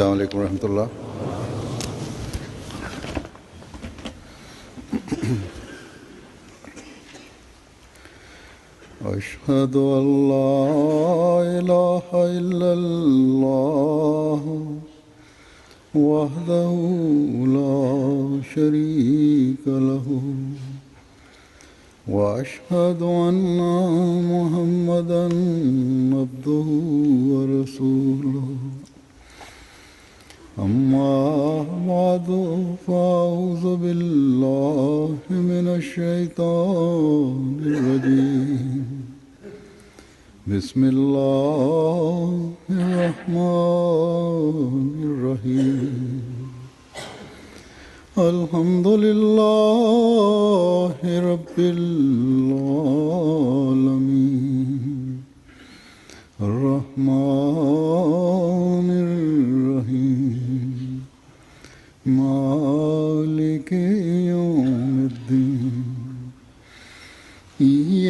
अस्सलाम वालेकुम रहमतुल्लाह। अशहदु अल्ला इलाहा इल्लल्लाह वहदहु ला शरीका लहु व अशहदु अन्ना मुहम्मदन अब्दुहु व रसूलुहु। अम्मा बादु फ़अऊज़ु बिल्लाहि मिनश शैतानिर रजीम। बिस्मिल्लाहिर रहमानिर रहीम। अल्हम्दुलिल्लाहि रब्बिल आलमीन अर्रहमानिर रहीम मालिकि यौमिद्दीन। इय्याका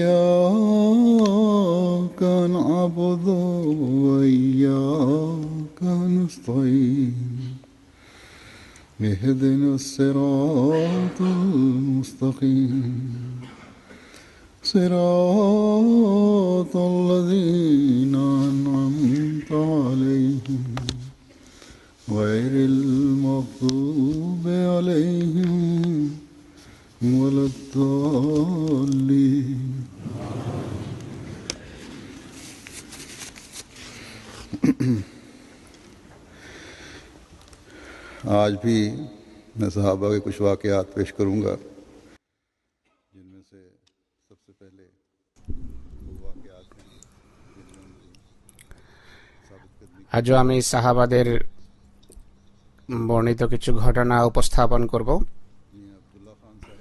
नअबुदु व इय्याका नस्तईन। इहदिनस सिरातल मुस्तक़ीम सिरातल लज़ीना अनअमता अलैहिम गैरिल मग़्दूबि अलैहिम वलद्दाल्लीन। आज भी मैं सहाबा के कुछ वाक़यात पेश करूँगा, जिनमें से सबसे पहले वो वाक़यात हैं जिनमें उनकी साबित करने की। আজও আমি সাহাবাদের বর্ণিত কিছু ঘটনা উপস্থাপন করব। अब्दुल्ला खान साहब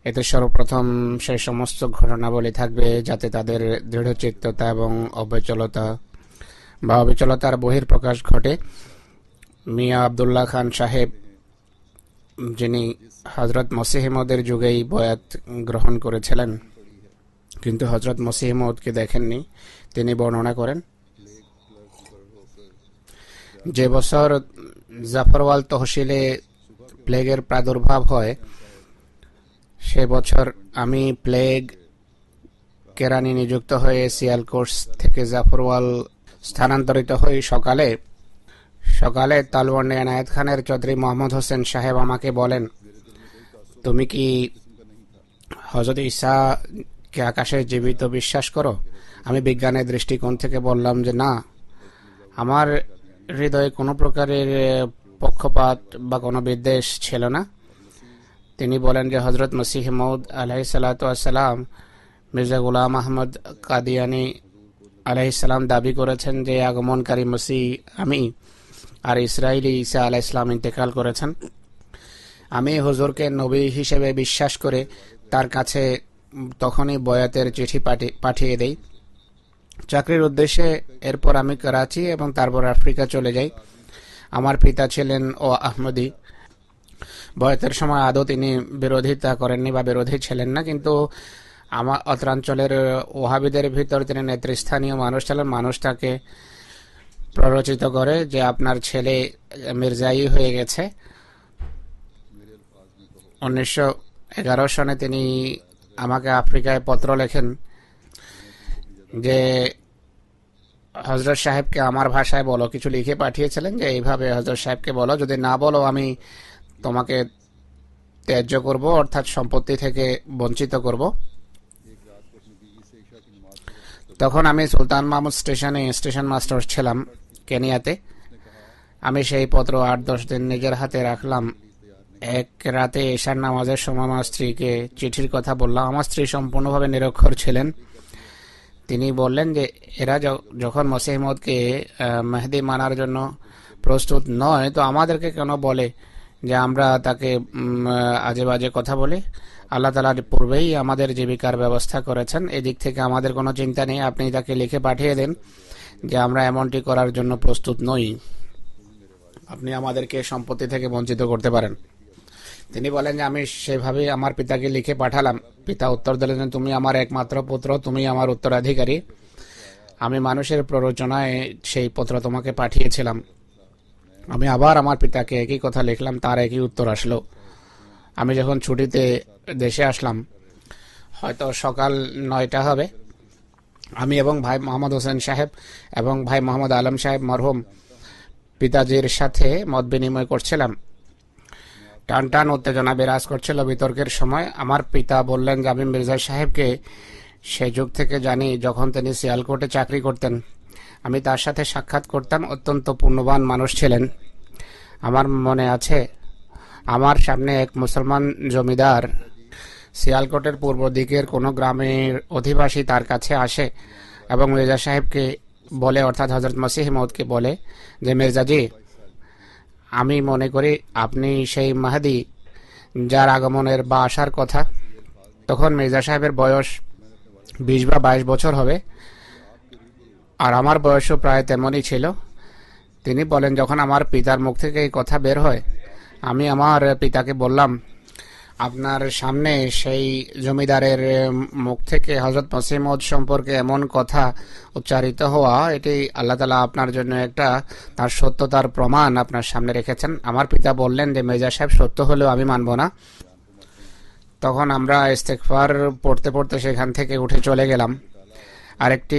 এতে সর্বপ্রথম সেই সমস্ত ঘটনাবলী থাকবে যাতে তাদের দৃঢ়চিত্ততা এবং অবিচলতা বা অবিচলতার বহিঃপ্রকাশ ঘটে। মিয়া আবদুল্লাহ খান সাহেব, যিনি হযরত মসিহ মউদের যুগেই বয়াত গ্রহণ করেছিলেন কিন্তু হযরত মসিহ মউদকে দেখেননি, তিনি বর্ণনা করেন, যে বছর জাফরওয়াল তহসিলে প্লেগের প্রাদুর্ভাব হয় সে বছর আমি প্লেগ কেরানি নিযুক্ত হয়ে সিয়ালকোট থেকে জাফরওয়াল স্থানান্তরিত হই। সকালে তালবন্ডি এনায়েত খানের চৌধুরী মোহাম্মদ হোসেন সাহেব আমাকে বলেন, তুমি কি হযরত ঈসা কে আকাশে জীবিত বিশ্বাস করো? আমি বিজ্ঞানের দৃষ্টিকোণ থেকে বললাম যে না, আমার হৃদয়ে কোনো প্রকারের পক্ষপাত বা কোনো বিদ্বেষ ছিল না। তিনি বলেন যে হযরত মসিহ মউদ আলাইহিস সালাতু ওয়াস সালাম মির্জা গোলাম আহমদ কাদিয়ানী আলাইহিস সালাম দাবি করেছেন যে আগমনকারী মসিহ আমি, আর ইসরাইলি ঈসা আলাইহিস সালাম ইন্তেকাল করেছেন। আমি হুজুরকে নবী হিসেবে বিশ্বাস করে তার কাছে তখনই বয়াতের চিঠি পাঠিয়ে দেই চাকরির উদ্দেশ্যে। এরপর আমি করাচি এবং তারপর আফ্রিকা চলে যাই। আমার পিতা ছিলেন ও আহমদি। বয়াতের সময় আদৌ তিনি বিরোধিতা করেননি বা বিরোধী ছিলেন না, কিন্তু আমার অত্রাঞ্চলের ওহাবিদের ভিতর তিনি নেতৃস্থানীয় মানুষ ছিলেন। মানুষ তাকে প্ররোচিত করে যে আপনার ছেলে মির্জাই হয়ে গেছে। 1911 সনে তিনি আমাকে আফ্রিকায় পত্র লেখেন যে হযরত সাহেবকে আমার ভাষায় বলো, কিছু লিখে পাঠিয়েছিলেন যে এইভাবে হযরত সাহেবকে বলো, যদি না বলো আমি তোমাকে ত্যায্য করব, অর্থাৎ সম্পত্তি থেকে বঞ্চিত করব। তখন আমি সুলতান মাহমুদ স্টেশনে স্টেশন মাস্টার ছিলাম কেনিয়াতে। আমি সেই পত্র 8-10 দিন নিজের হাতে রাখলাম। এক রাতে এশার নামাজের সময় আমার স্ত্রীকে চিঠির কথা বললাম। আমার স্ত্রী সম্পূর্ণভাবে নিরক্ষর ছিলেন। তিনি বললেন যে এরা যখন মসিহ মউদকে মেহেদি মানার জন্য প্রস্তুত নয়, তো আমাদেরকে কেন বলে যে আমরা তাকে আজে বাজে কথা বলি? আল্লাহ তাআলা পূর্বেই আমাদের জীবিকার ব্যবস্থা করেছেন, এদিক থেকে আমাদের কোনো চিন্তা নেই। আপনি তাকে লিখে পাঠিয়ে দেন যে আমরা এমনটি করার জন্য প্রস্তুত নই, আপনি আমাদেরকে সম্পত্তি থেকে বঞ্চিত করতে পারেন। তিনি বলেন যে আমি সেভাবেই আমার পিতাকে লিখে পাঠালাম। পিতা উত্তর দিলেন, তুমি আমার একমাত্র পুত্র, তুমি আমার উত্তরাধিকারী। আমি মানুষের প্ররোচনায় সেই পত্র তোমাকে পাঠিয়েছিলাম। আমি আবার আমার পিতাকে একই কথা লিখলাম, তার একই উত্তর আসলো। আমি যখন ছুটিতে দেশে আসলাম, হয়তো সকাল 9টা হবে, আমি এবং ভাই মোহাম্মদ হোসেন সাহেব এবং ভাই মোহাম্মদ আলম সাহেব মরহুম পিতাজির সাথে মত বিনিময় করছিলাম। টান টান উত্তেজনা বিরাজ করছিল। বিতর্কের সময় আমার পিতা বললেন যে আমি মির্জা সাহেবকে সেই যুগ থেকে জানি, যখন তিনি সিয়ালকোটে চাকরি করতেন। আমি তার সাথে সাক্ষাৎ করতাম। অত্যন্ত পুণ্যবান মানুষ ছিলেন। আমার মনে আছে, আমার সামনে এক মুসলমান জমিদার সিয়ালকোটের পূর্ব দিকের কোনো গ্রামের অধিবাসী তার কাছে আসে এবং মির্জা সাহেবকে বলে, অর্থাৎ হজরত মসিহ মউদকে বলে যে মির্জাজি, আমি মনে করি আপনি সেই মাহদি যার আগমনের বা আসার কথা। তখন মির্জা সাহেবের বয়স 20 বা 22 বছর হবে, আর আমার বয়সও প্রায় তেমনই ছিল। তিনি বলেন, যখন আমার পিতার মুখ থেকে এই কথা বের হয়, আমি আমার পিতাকে বললাম, আপনার সামনে সেই জমিদারের মুখ থেকে হযরত মসিহ মউদ সম্পর্কে এমন কথা উচ্চারিত হওয়া, এটি আল্লাহ তাআলা আপনার জন্য একটা তার সত্যতার প্রমাণ আপনার সামনে রেখেছেন। আমার পিতা বললেন যে মির্জা সাহেব সত্য হলেও আমি মানব না। তখন আমরা ইস্তেগফার পড়তে পড়তে সেখান থেকে উঠে চলে গেলাম। আরেকটি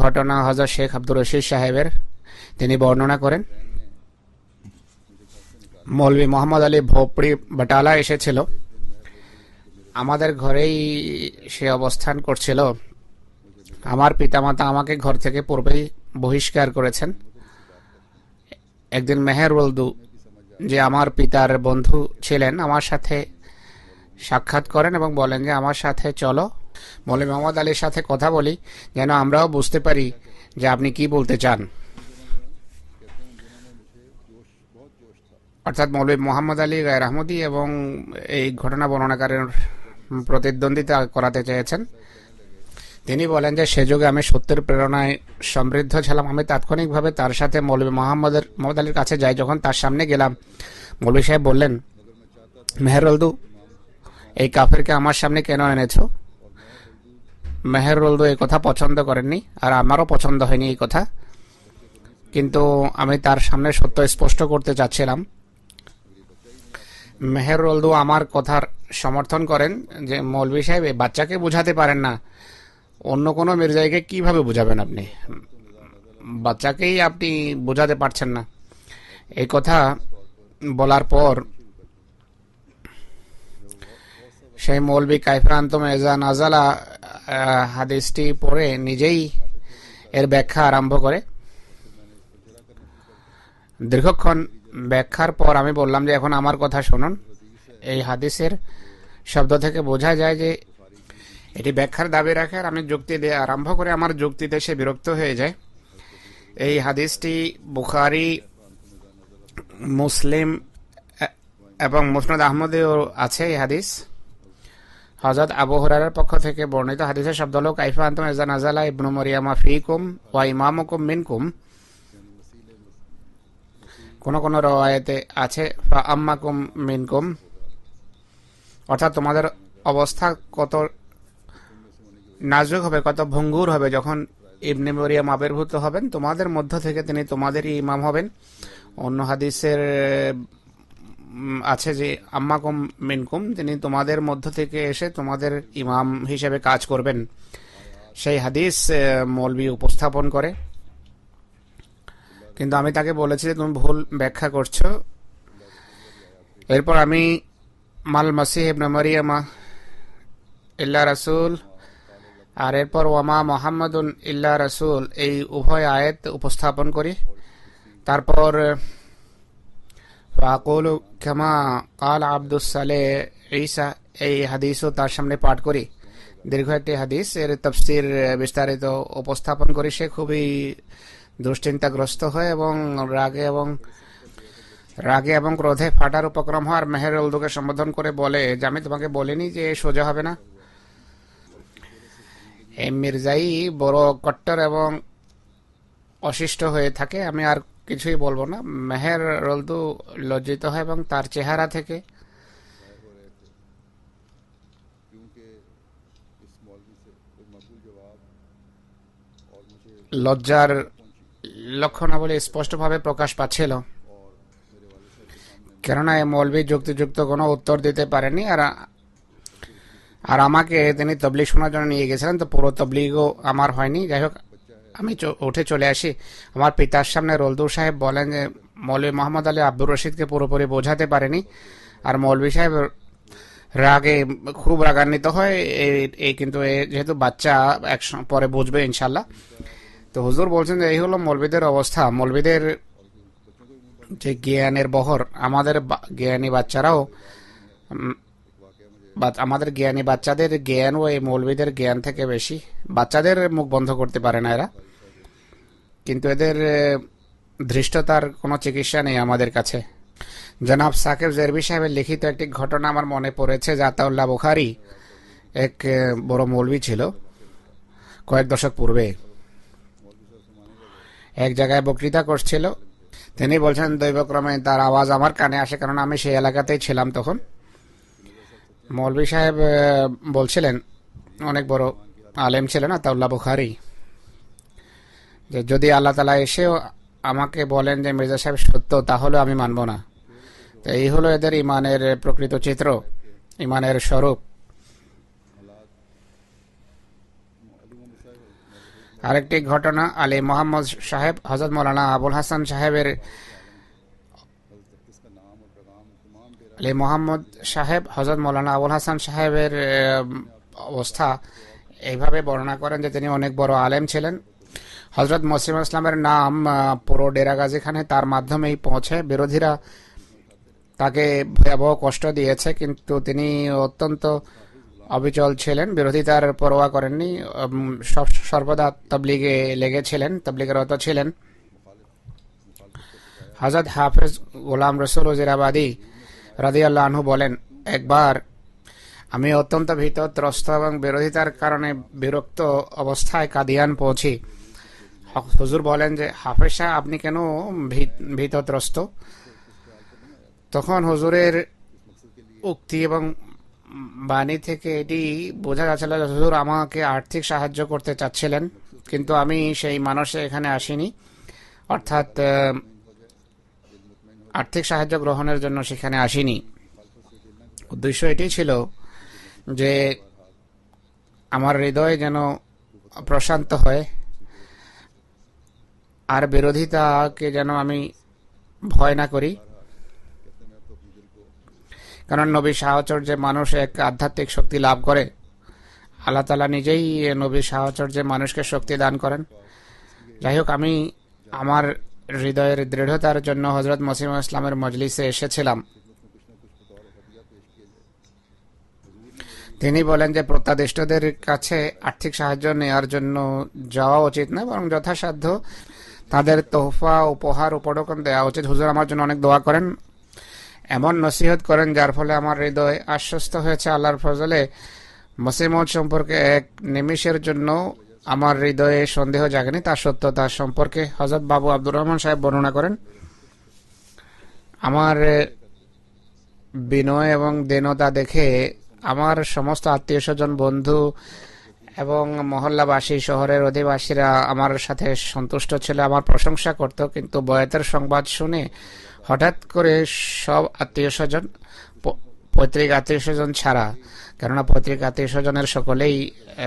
ঘটনা হযরত শেখ আব্দুর রশিদ সাহেবের, তিনি বর্ণনা করেন, মৌলভী মোহাম্মদ আলী ভোপড়ি বটালা এসেছিল। আমাদের ঘরেই সে অবস্থান করছিল। আমার পিতামাতা আমাকে ঘর থেকে পূর্বেই বহিষ্কার করেছেন। একদিন মেহের ওলদু, যে আমার পিতার বন্ধু ছিলেন, আমার সাথে সাক্ষাৎ করেন এবং বলেন যে আমার সাথে চলো, মৌলভী মোহাম্মদ আলীর সাথে কথা বলি, যেন আমরাও বুঝতে পারি যে আপনি কি বলতে চান। অর্থাৎ মৌলভী মোহাম্মদ আলী গায়র আহমদী এবং এই ঘটনা বর্ণনাকারের প্রতিদ্বন্দ্বিতা করাতে চেয়েছেন। তিনি বলেন যে সে যুগে আমি সত্যের প্রেরণায় সমৃদ্ধ ছিলাম। আমি তাৎক্ষণিকভাবে তার সাথে মৌলভী মোহাম্মদ আলীর কাছে যাই। যখন তার সামনে গেলাম, মৌলভী সাহেব বললেন, মেহের ওলদু, এই কাফেরকে আমার সামনে কেন এনেছো? মেহের ওলদু এই কথা পছন্দ করেননি, আর আমারও পছন্দ হয়নি এই কথা, কিন্তু আমি তার সামনে সত্য স্পষ্ট করতে চাচ্ছিলাম। মেহের ওলদু আমার কথার সমর্থন করেন যে মৌলভী সাহেব এই বাচ্চাকে বোঝাতে পারেন না, অন্য কোনো মির্জাইকে কিভাবে বোঝাবেন আপনি? বাচ্চাকেই আপনি বোঝাতে পারছেন না। এই কথা বলার পর সেই মৌলভী কাইফরান্তম এজা নাজালা হাদিসটি পড়ে নিজেই এর ব্যাখ্যা আরম্ভ করে। দীর্ঘক্ষণ ব্যাখ্যার পর আমি বললাম যে এখন আমার কথা শুনুন। এই হাদিসের শব্দ থেকে বোঝা যায় যে এটি ব্যাখ্যার দাবি রাখে, আর আমি যুক্তি দিয়ে আরম্ভ করে আমার যুক্তিতে সে বিরক্ত হয়ে যায়। এই হাদিসটি বুখারী, মুসলিম এবং মুসনাদ আহমদেও আছে। এই হাদিস হযরত আবু হুরায়রার পক্ষ থেকে বর্ণিত। হাদিসের শব্দ হলো, কাইফা আনতুম ইযা নাযালা ইবনু মারইয়ামা ফীকুম ওয়া ইমামুকুম মিনকুম। কোন কোন রওয়ায়াতে আছে ফা আম্মাকুম মিনকুম, অর্থাৎ তোমাদের অবস্থা কত নাজুক হবে, কত ভঙ্গুর হবে যখন ইবনে মরিয়ম আবির্ভূত হবেন, তোমাদের মধ্য থেকে তিনি তোমাদেরই ইমাম হবেন। অন্য হাদিসের আছে যে আম্মাকুম মিনকুম, তিনি তোমাদের মধ্য থেকে এসে তোমাদের ইমাম হিসেবে কাজ করবেন। সেই হাদিস মৌলভী উপস্থাপন করে, কিন্তু আমি তাকে বলেছি যে তুমি ভুল ব্যাখ্যা করছো। এরপর আমি মাল মাসিহ ইবনে মারইয়ামা ইল্লা রাসূল আর এরপর ওয়ামা মুহাম্মাদুন ইল্লা রাসূল, এই উভয় আয়াত উপস্থাপন করি। তারপর ফাকুলু কামা ক্বাল আব্দুস সালেহ ঈসা, এই হাদিসও তার সামনে পাঠ করি। দীর্ঘ একটি হাদিস, এর তাফসীর বিস্তারিত উপস্থাপন করি। সে খুবই দুশ্চিন্তাগ্রস্ত হয় এবং রাগে এবং ক্রোধে ফাটার উপক্রম হয়, আর মেহের ওলদুকে সম্বোধন করে বলে যে আমি তোমাকে বলিনি যে সোজা হবে না। এই মির্জাই বড় কট্টর এবং অশিষ্ট হয়ে থাকে। আমি আর কিছুই বলবো না। মেহের ওলদু লজ্জিত হয় এবং তার চেহারা থেকে क्योंकि इस मौलवी से कोई मकबूल जवाब और मुझे লজ্জার লক্ষণাবলী স্পষ্টভাবে প্রকাশ পাচ্ছিল, কেননা এই মৌলভী যুক্তিযুক্ত কোনো উত্তর দিতে পারেনি। আর আমাকে তিনি তবলিগ শোনার জন্য নিয়ে গেছিলেন, তো পুরো তবলিগও আমার হয়নি। যাই হোক, আমি উঠে চলে আসি। আমার পিতার সামনে রোলদুর সাহেব বলেন যে মৌলভী মোহাম্মদ আলী আব্দুর রশিদকে পুরোপুরি বোঝাতে পারেনি। আর মৌলভী সাহেব রাগে খুব রাগান্বিত হয়। এই কিন্তু যেহেতু বাচ্চা পরে বুঝবে ইনশাল্লাহ। তো হুজুর বলছেন যে এই হলো মৌলভীদের অবস্থা। মৌলভীদের যে জ্ঞানের বহর, আমাদের জ্ঞানী বাচ্চারাও আমাদের জ্ঞানী বাচ্চাদের জ্ঞানও এই মৌলভীদের জ্ঞান থেকে বেশি। বাচ্চাদের মুখ বন্ধ করতে পারে না এরা, কিন্তু এদের ধৃষ্টতার কোনো চিকিৎসা নেই আমাদের কাছে। জনাব সাকিব জেরবি সাহেবের লিখিত একটি ঘটনা আমার মনে পড়েছে। আতাউল্লাহ বুখারী এক বড় মৌলভী ছিল কয়েক দশক পূর্বে। এক জায়গায় বক্তৃতা করছিল। তিনি বলছেন দৈবক্রমে তার আওয়াজ আমার কানে আসে, কারণ আমি সেই এলাকাতেই ছিলাম তখন। মৌলভী সাহেব বলছিলেন, অনেক বড় আলেম ছিলেন আতাউল্লাহ বুখারী, যে যদি আল্লাহ তাআলা এসেও আমাকে বলেন যে মির্জা সাহেব সত্য, তাহলে আমি মানব না। তো এই হলো এদের ইমানের প্রকৃত চিত্র, ইমানের স্বরূপ। আরেকটি ঘটনা, আলী মোহাম্মদ সাহেব হযরত মৌলানা আবুল হাসান সাহেবের আলী মোহাম্মদ সাহেব হযরত মৌলানা আবুল হাসান সাহেবের অবস্থা এইভাবে বর্ণনা করেন যে তিনি অনেক বড় আলেম ছিলেন। হযরত মসিম ইসলামের নাম পুরো ডেরাগাজী খানে তার মাধ্যমেই পৌঁছে। বিরোধীরা তাকে ভয়াবহ কষ্ট দিয়েছে, কিন্তু তিনি অত্যন্ত অবিচল ছিলেন, বিরোধিতার পরোয়া করেননি, সর্বদা তবলিগে লেগেছিলেন, তবলিগে রত ছিলেন। হযরত হাফেজ গোলাম রসুল ওজিরাবাদী রাদিয়াল্লাহু আনহু বলেন, একবার আমি অত্যন্ত ভীতত্রস্ত এবং বিরোধিতার কারণে বিরক্ত অবস্থায় কাদিয়ান পৌঁছি। হুজুর বলেন যে হাফেজ সাহেব, আপনি কেন ভীতত্রস্ত? তখন হুজুরের উক্তি এবং বাণী থেকে এটি বোঝা যাচ্ছিল যে হুজুর আমাকে আর্থিক সাহায্য করতে চাচ্ছিলেন, কিন্তু আমি সেই মানুষে এখানে আসিনি, অর্থাৎ আর্থিক সাহায্য গ্রহণের জন্য সেখানে আসিনি। উদ্দেশ্য এটি ছিল যে আমার হৃদয় যেন প্রশান্ত হয়, আর বিরোধিতাকে যেন আমি ভয় না করি। কারণ নবী সাহচর্যে মানুষ এক আধ্যাত্মিক শক্তি লাভ করে। আল্লাহ তাআলা নিজেই নবী সাহচর্যে মানুষকে শক্তি দান করেন। যাই হোক, আমি আমার হৃদয়ের দৃঢ়তার জন্য হযরত মসিহ ইসলামের মজলিসে এসেছিলাম। তিনি বলেন যে প্রত্যাদিষ্টদের কাছে আর্থিক সাহায্য নেওয়ার জন্য যাওয়া উচিত না, বরং যথাসাধ্য তাদের তোহফা উপহার উপঢৌকন দেওয়া উচিত। হুজুর আমার জন্য অনেক দোয়া করেন, এমন নসিহত করেন যার ফলে আমার হৃদয় আশ্বস্ত হয়েছে। আল্লাহর ফজলে মসিহ মউদ সম্পর্কে এক নিমিষের জন্য আমার হৃদয়ে সন্দেহ জাগেনি, তার সত্যতা সম্পর্কে হযরত বাবু আব্দুর রহমান সাহেব বর্ণনা করেন। আমার বিনয় এবং দীনতা দেখে আমার সমস্ত আত্মীয় স্বজন, বন্ধু এবং মহল্লাবাসী, শহরের অধিবাসীরা আমার সাথে সন্তুষ্ট ছিল, আমার প্রশংসা করত। কিন্তু বয়াতের সংবাদ শুনে হঠাৎ করে সব আত্মীয় স্বজন, পৈতৃক আত্মীয় স্বজন ছাড়া, কেননা পৈতৃক আত্মীয় স্বজনের সকলেই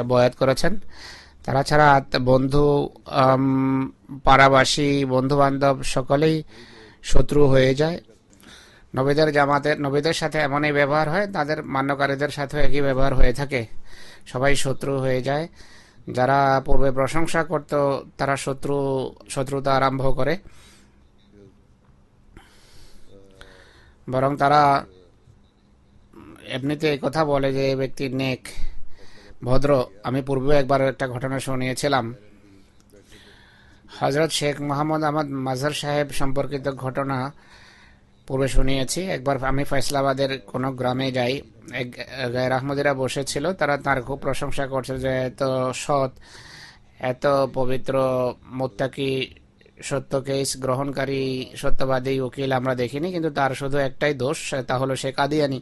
বয়াত করেছেন, তারা ছাড়া বন্ধু, পাড়াবাসী, বন্ধু বান্ধব সকলেই শত্রু হয়ে যায়। নবীদের সাথে এমনই ব্যবহার হয়, তাদের মান্যকারীদের সাথে একই ব্যবহার হয়ে থাকে, সবাই শত্রু হয়ে যায়। যারা পূর্বে প্রশংসা করত তারা শত্রুতা আরম্ভ করে, বরং তারা এমনিতে এই কথা বলে যে এই ব্যক্তি নেক, ভদ্র। আমি পূর্বে একবার একটা ঘটনা শুনিয়েছিলাম। হযরত শেখ মোহাম্মদ আহমদ মাজহার সাহেব সম্পর্কিত ঘটনা পূর্বে শুনিয়েছি। একবার আমি ফয়সালাবাদের কোনো গ্রামে যাই, এক গায়ের আহমদিরা বসেছিল, তারা তার খুব প্রশংসা করছে যে এত সৎ, এত পবিত্র, মুত্তাকি, সত্য কেস গ্রহণকারী, সত্যবাদী উকিল আমরা দেখিনি, কিন্তু তার শুধু একটাই দোষ, তা হলো সে কাদিয়ানি।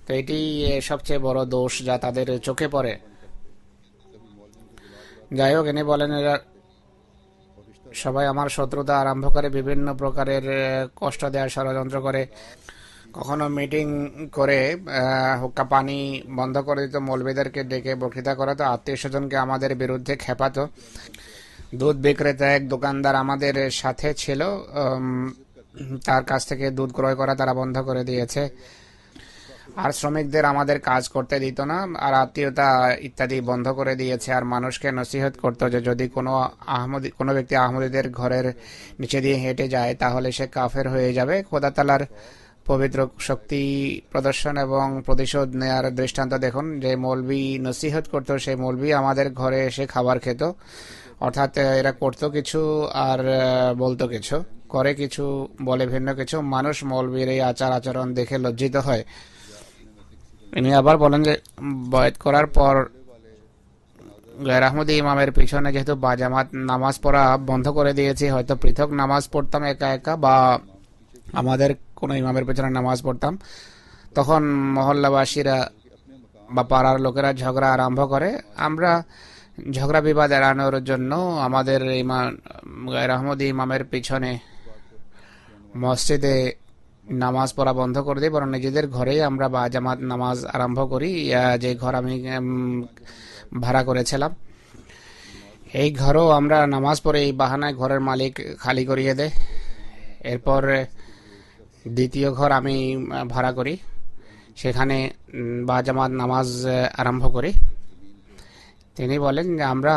তো এটি সবচেয়ে বড় দোষ যা তাদের চোখে পড়ে। যাই হোক, ইনি বলেন সবাই আমার শত্রুতা আরম্ভ করে, বিভিন্ন প্রকারের কষ্ট দেওয়ার ষড়যন্ত্র করে। কখনো মিটিং করে হুক্কা পানি বন্ধ করে দিত, মৌলবীদেরকে ডেকে বক্তৃতা করাতো, আত্মীয় স্বজনকে আমাদের বিরুদ্ধে খেপাতো। দুধ বিক্রেতা এক দোকানদার আমাদের সাথে ছিল, তার কাছ থেকে দুধ ক্রয় করা তারা বন্ধ করে দিয়েছে। আর শ্রমিকদের আমাদের কাজ করতে দিত না, আর আত্মীয়তা ইত্যাদি বন্ধ করে দিয়েছে। আর মানুষকে নসিহত করতো যে যদি কোনো ব্যক্তি আহমদীদের ঘরের নিচে দিয়ে হেঁটে যায় তাহলে সে কাফের হয়ে যাবে। খোদা তাআলার পবিত্র শক্তি প্রদর্শন এবং প্রতিশোধ নেয়ার দৃষ্টান্ত দেখুন। যে মৌলবি নসিহত করতো সেই মৌলবি আমাদের ঘরে এসে খাবার খেত। অর্থাৎ এরা করতো কিছু আর বলতো কিছু, করে কিছু বলে ভিন্ন কিছু। মানুষ মৌলবীর এই আচার আচরণ দেখে লজ্জিত হয়। ইনি আবার বলেন যে বয়াত করার পর গায়র আহমদী ইমামের পিছনে যেহেতু বাজামাত নামাজ পড়া বন্ধ করে দিয়েছি, হয়তো পৃথক নামাজ পড়তাম একা একা, বা আমাদের কোনো ইমামের পেছনে নামাজ পড়তাম, তখন মহল্লাবাসীরা বা পাড়ার লোকেরা ঝগড়া আরম্ভ করে। আমরা ঝগড়া বিবাদ এড়ানোর জন্য আমাদের গায়র আহমদী ইমামের পিছনে মসজিদে নামাজ পড়া বন্ধ করে দিই, বরং নিজেদের ঘরেই আমরা বা জামাত নামাজ আরম্ভ করি। যে ঘর আমি ভাড়া করেছিলাম, এই ঘরও আমরা নামাজ পড়ে এই বাহানায় ঘরের মালিক খালি করিয়ে দেয়। এরপর দ্বিতীয় ঘর আমি ভাড়া করি, সেখানে বা জামাত নামাজ আরম্ভ করি। তিনি বলেন যে আমরা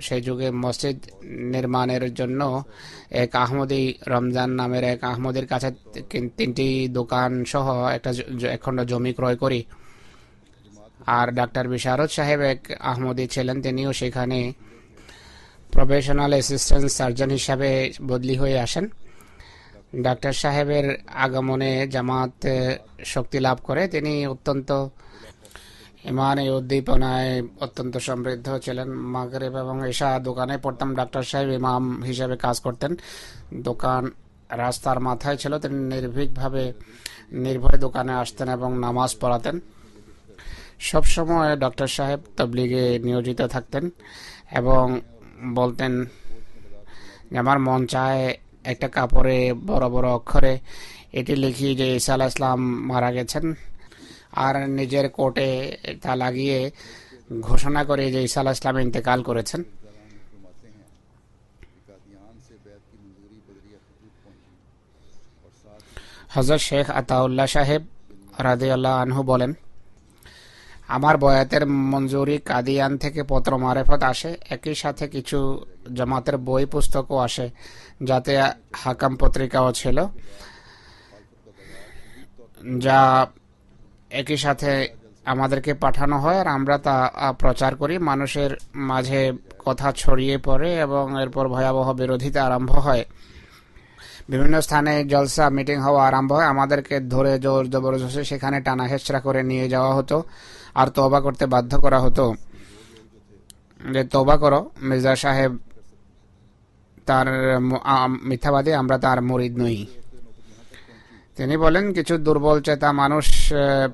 সেই যুগে মসজিদ নির্মাণের জন্য এক আহমদী রমজান নামের এক আহমদীর কাছে 3টি দোকান সহ এক খণ্ড জমি ক্রয় করি। আর ডাক্তার বিশারদ সাহেব এক আহমদী ছিলেন, তিনিও সেখানে প্রফেশনাল অ্যাসিস্ট্যান্ট সার্জন হিসাবে বদলি হয়ে আসেন। ডাক্তার সাহেবের আগমনে জামাত শক্তি লাভ করে। তিনি অত্যন্ত ইমানে উদ্দীপনায় অত্যন্ত সমৃদ্ধ ছিলেন। মাগরিব এবং ঈশা দোকানে পড়তাম, ডাক্তার সাহেব ইমাম হিসেবে কাজ করতেন। দোকান রাস্তার মাথায় ছিল, তিনি নির্ভয় দোকানে আসতেন এবং নামাজ পড়াতেন। সবসময় ডক্টর সাহেব তবলিগে নিয়োজিত থাকতেন এবং বলতেন আমার মন চায় একটা কাপড়ে বড় বড় অক্ষরে এটি লিখি যে ঈসা আলাইহিস সালাম মারা গেছেন, আর নিজের কোটে তা লাগিয়ে ঘোষণা করে যে ঈসা আলাইহিস সালাম ইন্তেকাল করেছেন। হযরত শেখ আতাউল্লাহ সাহেব রাদিয়াল্লাহু আনহু বলেন, আমার বয়াতের মঞ্জুরি কাদিয়ান থেকে পত্র মারেফত আসে, একই সাথে কিছু জামাতের বই পুস্তকও আসে, যাতে হাকাম পত্রিকাও ছিল, যা একই সাথে আমাদেরকে পাঠানো হয় আর আমরা তা প্রচার করি। মানুষের মাঝে কথা ছড়িয়ে পড়ে এবং এরপর ভয়াবহ বিরোধিতা আরম্ভ হয়। বিভিন্ন স্থানে জলসা মিটিং হওয়া আরম্ভ হয়। আমাদেরকে ধরে জোর জবরদস্তি সেখানে টানা হেঁচড়া করে নিয়ে যাওয়া হতো আর তওবা করতে বাধ্য করা হতো যে তওবা করো, মির্জা সাহেব তার মিথ্যাবাদী, আমরা তার মুরিদ নই। তিনি বলেন কিছু দুর্বল চেতা মানুষ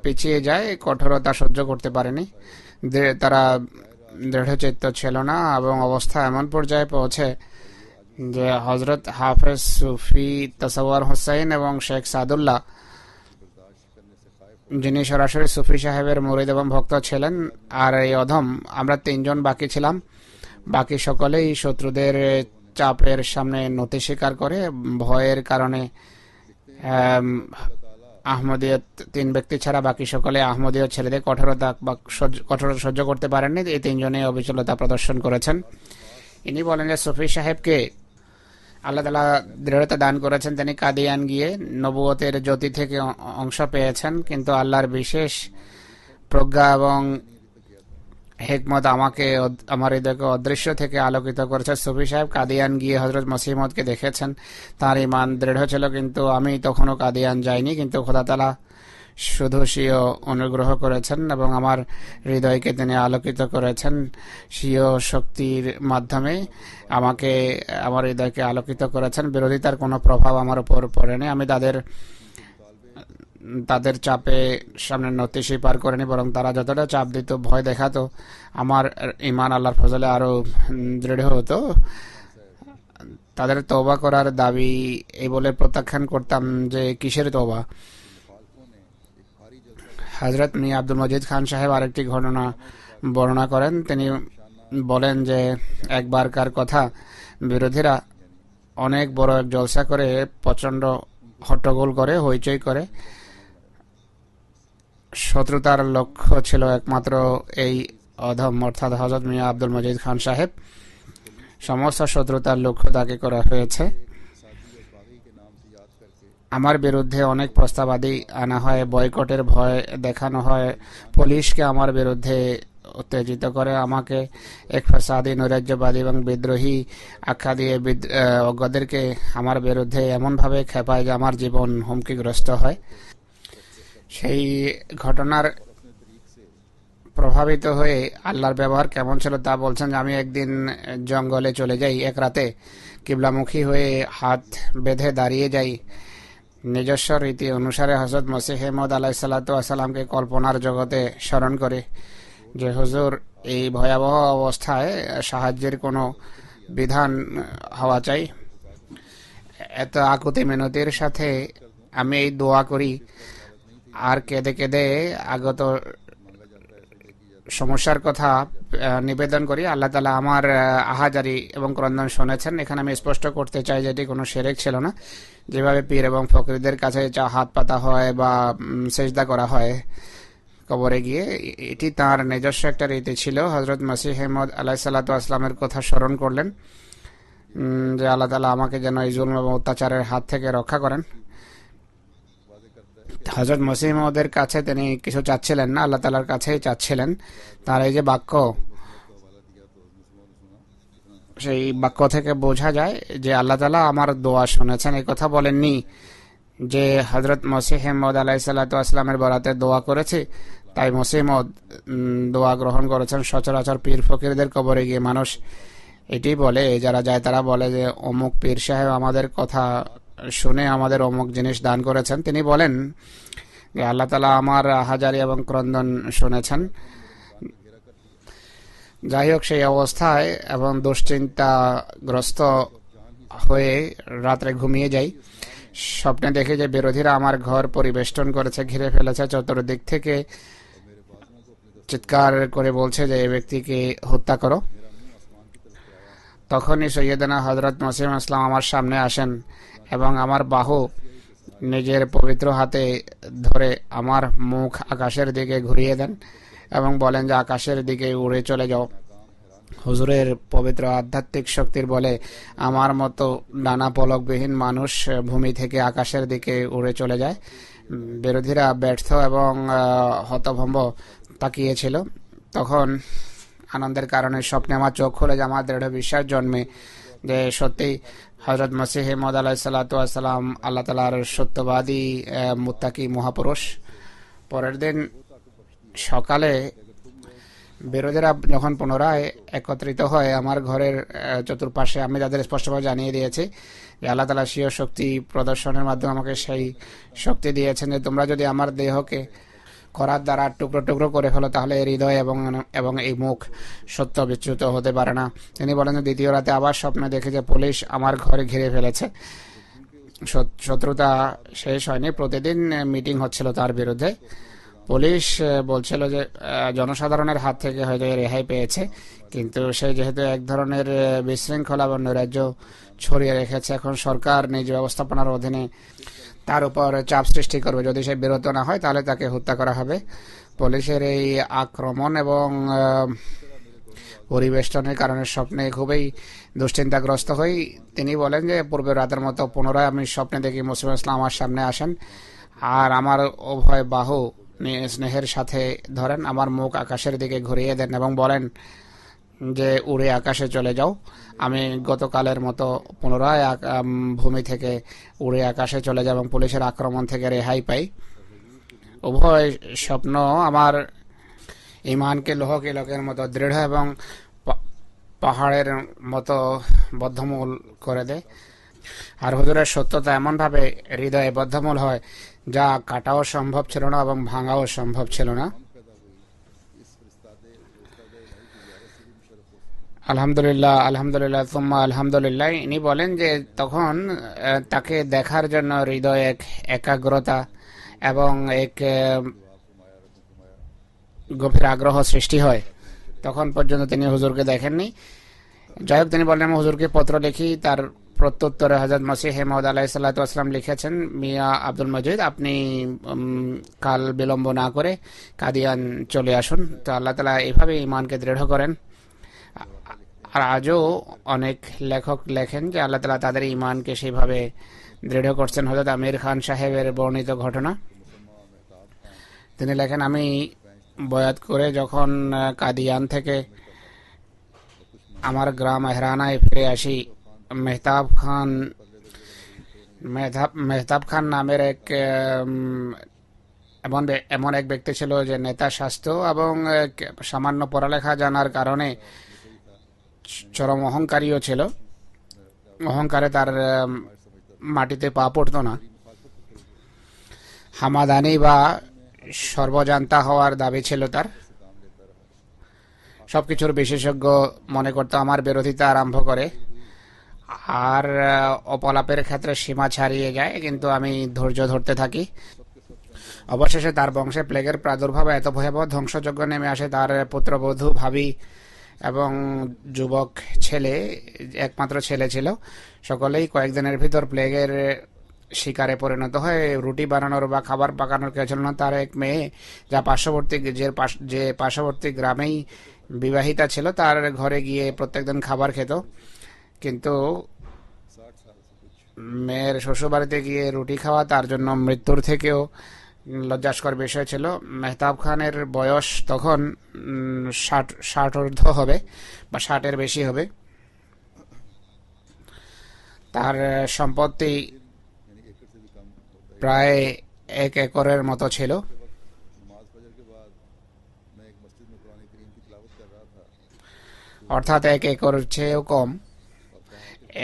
পিছিয়ে যায়, কঠোরতা সহ্য করতে পারেনি, তারা দৃঢ়চিত্ত ছিল না এবং অবস্থা এমন পর্যায়ে পৌঁছে যে হজরত হাফেজ সুফি তাসাওয়ার হোসাইন এবং শেখ সাদুল্লাহ, যিনি সরাসরি সুফি সাহেবের মুরিদ এবং ভক্ত ছিলেন, আর এই অধম আমরা 3 জন বাকি ছিলাম। বাকি সকলেই শত্রুদের চাপের সামনে নতি স্বীকার করে। ভয়ের কারণে আহমদীয় 3 ব্যক্তি ছাড়া বাকি সকলে আহমদীয় ছেলেদের কঠোরতা সহ্য করতে পারেননি। এই 3 জনে অবিচলতা প্রদর্শন করেছেন। ইনি বলেন যে সুফি সাহেবকে আল্লাহ তাআলা দৃঢ়তা দান করেছেন, তিনি কাদিয়ান গিয়ে নবুয়তের জ্যোতি থেকে অংশ পেয়েছেন, কিন্তু আল্লাহর বিশেষ প্রজ্ঞা এবং হিকমত আমার হৃদয়কে অদৃশ্য থেকে আলোকিত করেছে। সুফি সাহেব কাদিয়ান গিয়ে হযরত মসিহ মউদকে দেখেছেন, তার ঈমান দৃঢ় ছিল, কিন্তু আমি তখনও কাদিয়ান যাইনি। কিন্তু খোদা তাআলা শুধু স্বীয় অনুগ্রহ করেছেন এবং আমার হৃদয়কে তিনি আলোকিত করেছেন। স্বীয় শক্তির মাধ্যমে আমার হৃদয়কে আলোকিত করেছেন। বিরোধিতার কোনো প্রভাব আমার উপর পড়েনি। আমি তাদের চাপে সামনে নতি স্বীকার করেনি, বরং তারা যতটা চাপ দিত, ভয় দেখাতো, আমার ঈমান আল্লাহর ফজলে আরো দৃঢ় হতো। তাদের তওবা করার দাবি এই বলে প্রত্যাখ্যান করতাম যে কিসের তওবা। হযরত মিয়াঁ আব্দুল মজিদ খান সাহেব আরেকটি ঘটনা বর্ণনা করেন। তিনি বলেন যে একবারকার কথা, বিরোধীরা অনেক বড় এক জলসা করে প্রচণ্ড হট্টগোল করে, হইচই করে। শত্রুতার লক্ষ্য ছিল একমাত্র এই অধম অর্থাৎ হযরত মিয়াঁ আব্দুল মজিদ খান সাহেব। সমস্ত শত্রুতার লক্ষ্য তাকে করা হয়েছে। আমার বিরুদ্ধে অনেক প্রস্তাবাদি আনা হয়, বয়কটের ভয় দেখানো হয়, পুলিশকে আমার বিরুদ্ধে উত্তেজিত করে, আমাকে এক ফাসাদি, নৈরাজ্যবাদী এবং বিদ্রোহী আখ্যা দিয়ে অজ্ঞদেরকে আমার বিরুদ্ধে এমনভাবে খেপায় যে আমার জীবন হুমকিগ্রস্ত হয়। সেই ঘটনার প্রভাবিত হয়ে আল্লাহর ব্যবহার কেমন ছিল তা বলছেন যে আমি একদিন জঙ্গলে চলে যাই, এক রাতে কিবলামুখী হয়ে হাত বেঁধে দাঁড়িয়ে যাই। নিজস্ব রীতি অনুসারে হযরত মসিহ মউদ আলাইহিস সালাতু ওয়াস সালামকে কল্পনার জগতে স্মরণ করে যে হুজুর এই ভয়াবহ অবস্থায় সাহায্যের কোনো বিধান হওয়া চাই। এত আকুতি মিনতির সাথে আমি এই দোয়া করি আর কেঁদে কেঁদে আগত সমস্যার কথা নিবেদন করি। আল্লাহ তাআলা আমার আহাজারি এবং ক্রন্দন শুনেছেন। এখানে আমি স্পষ্ট করতে চাই যে এটি কোনো শিরক ছিল না। যেভাবে পীর এবং ফকিরদের কাছে হাত পাতা হয় বা সেজদা করা হয় কবরে গিয়ে, এটি তার নিজস্ব একটা রীতি ছিল। হযরত মসিহ মউদ আলাইহিস সালাতু ওয়াস সালামের কথা স্মরণ করলেন যে আল্লাহ তাআলা আমাকে যেন এই জুলম এবং অত্যাচারের হাত থেকে রক্ষা করেন। হযরত মসিহ মউদের কাছে তিনি কিছু চাচ্ছিলেন না, আল্লাহ তাআলার কাছেই চাচ্ছিলেন। তার এই যে বাক্য, সেই বাক্য থেকে বোঝা যায় যে আল্লাহ তাআলা আমার দোয়া শুনেছেন। এই কথা বলেননি যে হযরত মসিহ মউদ আলাইহিস সালাতু ওয়াস সালামের বরাতে দোয়া করেছি তাই মসিহ মউদ দোয়া গ্রহণ করেছেন। সচরাচর পীর ফকিরদের কবরে গিয়ে মানুষ এটি বলে, যারা যায় তারা বলে যে অমুক পীর সাহেব আমাদের কথা শুনে আমাদের অমুক জিনিস দান করেছেন। তিনি বলেন যে আল্লাহ তাআলা আমার হাজারি এবং ক্রন্দন শুনেছেন। যাই হোক, সেই অবস্থায় এবং দুশ্চিন্তাগ্রস্ত হয়ে রাত্রে ঘুমিয়ে যাই। স্বপ্নে দেখে যে বিরোধীরা আমার ঘর পরিবেষ্টন করেছে, ঘিরে ফেলেছে, চতুর্দিক থেকে চিৎকার করে বলছে যে এই ব্যক্তিকে হত্যা করো। তখনই সৈয়দনা হযরত মসিহ ইসলাম আমার সামনে আসেন এবং আমার বাহু নিজের পবিত্র হাতে ধরে আমার মুখ আকাশের দিকে ঘুরিয়ে দেন এবং বলেন যে আকাশের দিকে উড়ে চলে যাও। হুজুরের পবিত্র আধ্যাত্মিক শক্তির বলে আমার মতো ডানা পলকবিহীন মানুষ ভূমি থেকে আকাশের দিকে উড়ে চলে যায়। বিরোধীরা ব্যর্থ এবং হতভম্ব তাকিয়েছিল। তখন আনন্দের কারণে স্বপ্নে আমার চোখ খুলে যে আমার দৃঢ় বিশ্বাস জন্মে যে সত্যি হযরত মসিহ মউদ আলাইহিস সালাতু ওয়াস সালাম আল্লাহ তাআলার সত্যবাদী মুত্তাকি মহাপুরুষ। পরের দিন সকালে বিরোধীরা যখন পুনরায় একত্রিত হয় আমার ঘরের চতুর্পাশে, আমি তাদের স্পষ্টভাবে জানিয়ে দিয়েছি যে আল্লাহ তাআলা স্বীয় শক্তি প্রদর্শনের মাধ্যমে আমাকে সেই শক্তি দিয়েছেন যে তোমরা যদি আমার দেহকে করার দ্বারা টুকরো টুকরো করে ফেলো তাহলে এই হৃদয় এবং এই মুখ সত্য বিচ্যুত হতে পারে না। তিনি বলেন যে দ্বিতীয় রাতে আবার স্বপ্নে দেখে যে পুলিশ আমার ঘরে ঘিরে ফেলেছে। শত্রুতা শেষ হয়নি, প্রতিদিন মিটিং হচ্ছিল তার বিরুদ্ধে। পুলিশ বলছিল যে জনসাধারণের হাত থেকে হয়তো রেহাই পেয়েছে, কিন্তু সে যেহেতু এক ধরনের বিশৃঙ্খলা এবং নৈরাজ্য ছড়িয়ে রেখেছে, এখন সরকার নিজ ব্যবস্থাপনার অধীনে তার উপর চাপ সৃষ্টি করবে। যদি সে বিরত না হয় তাহলে তাকে হত্যা করা হবে। পুলিশের এই আক্রমণ এবং পরিবেষ্টনের কারণে স্বপ্নে খুবই দুশ্চিন্তাগ্রস্ত হই। তিনি বলেন যে পূর্বের রাতের মতো পুনরায় আমি স্বপ্নে দেখি মসিহ ইসলাম আমার সামনে আসেন আর আমার উভয় বাহু স্নেহের সাথে ধরেন, আমার মুখ আকাশের দিকে ঘুরিয়ে দেন এবং বলেন যে উড়ে আকাশে চলে যাও। আমি গতকালের মতো পুনরায় ভূমি থেকে উড়ে আকাশে চলে যাই এবং পুলিশের আক্রমণ থেকে রেহাই পাই। উভয় স্বপ্ন আমার ইমানকে লোহের মতো দৃঢ় এবং পাহাড়ের মতো বদ্ধমূল করে দেয়। আর হুজুরের সত্যতা এমনভাবে হৃদয়ে বদ্ধমূল হয় যা কাটাও সম্ভব ছিল না এবং ভাঙাও সম্ভব ছিল না। আলহামদুলিল্লাহ, আলহামদুলিল্লাহ, সুম্মা আলহামদুলিল্লাহ। ইনি বলেন যে তখন তাকে দেখার জন্য হৃদয়ে এক একাগ্রতা এবং এক গভীর আগ্রহ সৃষ্টি হয়। তখন পর্যন্ত তিনি হুজুরকে দেখেননি। যাই হোক, তিনি বললেন আমি হুজুরকে পত্র লিখি। তার প্রত্যুত্তরে হযরত মসিহ মাউদ আলাইহিস সালাতু ওয়াস সালাম লিখেছেন, মিয়া আব্দুল মজিদ, আপনি কাল বিলম্ব না করে কাদিয়ান চলে আসুন। তো আল্লাহ তাআলা এইভাবে ঈমানকে দৃঢ় করেন। আর আজও অনেক লেখক লেখেন যে আল্লাহ তাআলা তাদের ঈমানকে সেইভাবে দৃঢ় করছেন। হযরত আমির খান সাহেবের বর্ণিত ঘটনা, তিনি লেখেন, আমি বয়াত করে যখন কাদিয়ান থেকে আমার গ্রাম এহরানায় ফিরে আসি, মেহতাব খান নামের এক এমন এক ব্যক্তি ছিল যে নেতা স্বাস্থ্য এবং সামান্য পড়ালেখা জানার কারণে চরম অহংকারীও ছিল। অহংকারে তার মাটিতে পা পড়তো না। হামাদানি বা সর্বজান্তা হওয়ার দাবি ছিল তার। সবকিছুর বিশেষজ্ঞ মনে করতো। আমার বিরোধিতা আরম্ভ করে আর অপলাপের ক্ষেত্রে সীমা ছাড়িয়ে যায়, কিন্তু আমি ধৈর্য ধরতে থাকি। অবশেষে তার বংশে প্লেগের প্রাদুর্ভাব এত ভয়াবহ ধ্বংসযজ্ঞ নেমে আসে, তার পুত্রবধূ, ভাবি এবং যুবক ছেলে, একমাত্র ছেলে ছিল, সকলেই কয়েকদিনের ভিতর প্লেগের শিকারে পরিণত হয়। রুটি বানানোর বা খাবার পাকানোর কেউ ছিল না। তার এক মেয়ে, যে পার্শ্ববর্তী গ্রামেই বিবাহিতা ছিল, তার ঘরে গিয়ে প্রত্যেকদিন খাবার খেত, কিন্তু মেয়ের শ্বশুরবাড়িতে গিয়ে রুটি খাওয়া তার জন্য মৃত্যুর থেকেও লজ্জাস্কর বিষয় ছিল। মেহতাব খানের বয়স তখন 60 ঊর্ধ্ব হবে বা 60-এর বেশি হবে। তার সম্পত্তি প্রায় 1 একরের মতো ছিল, অর্থাৎ 1 একরের চেয়েও কম।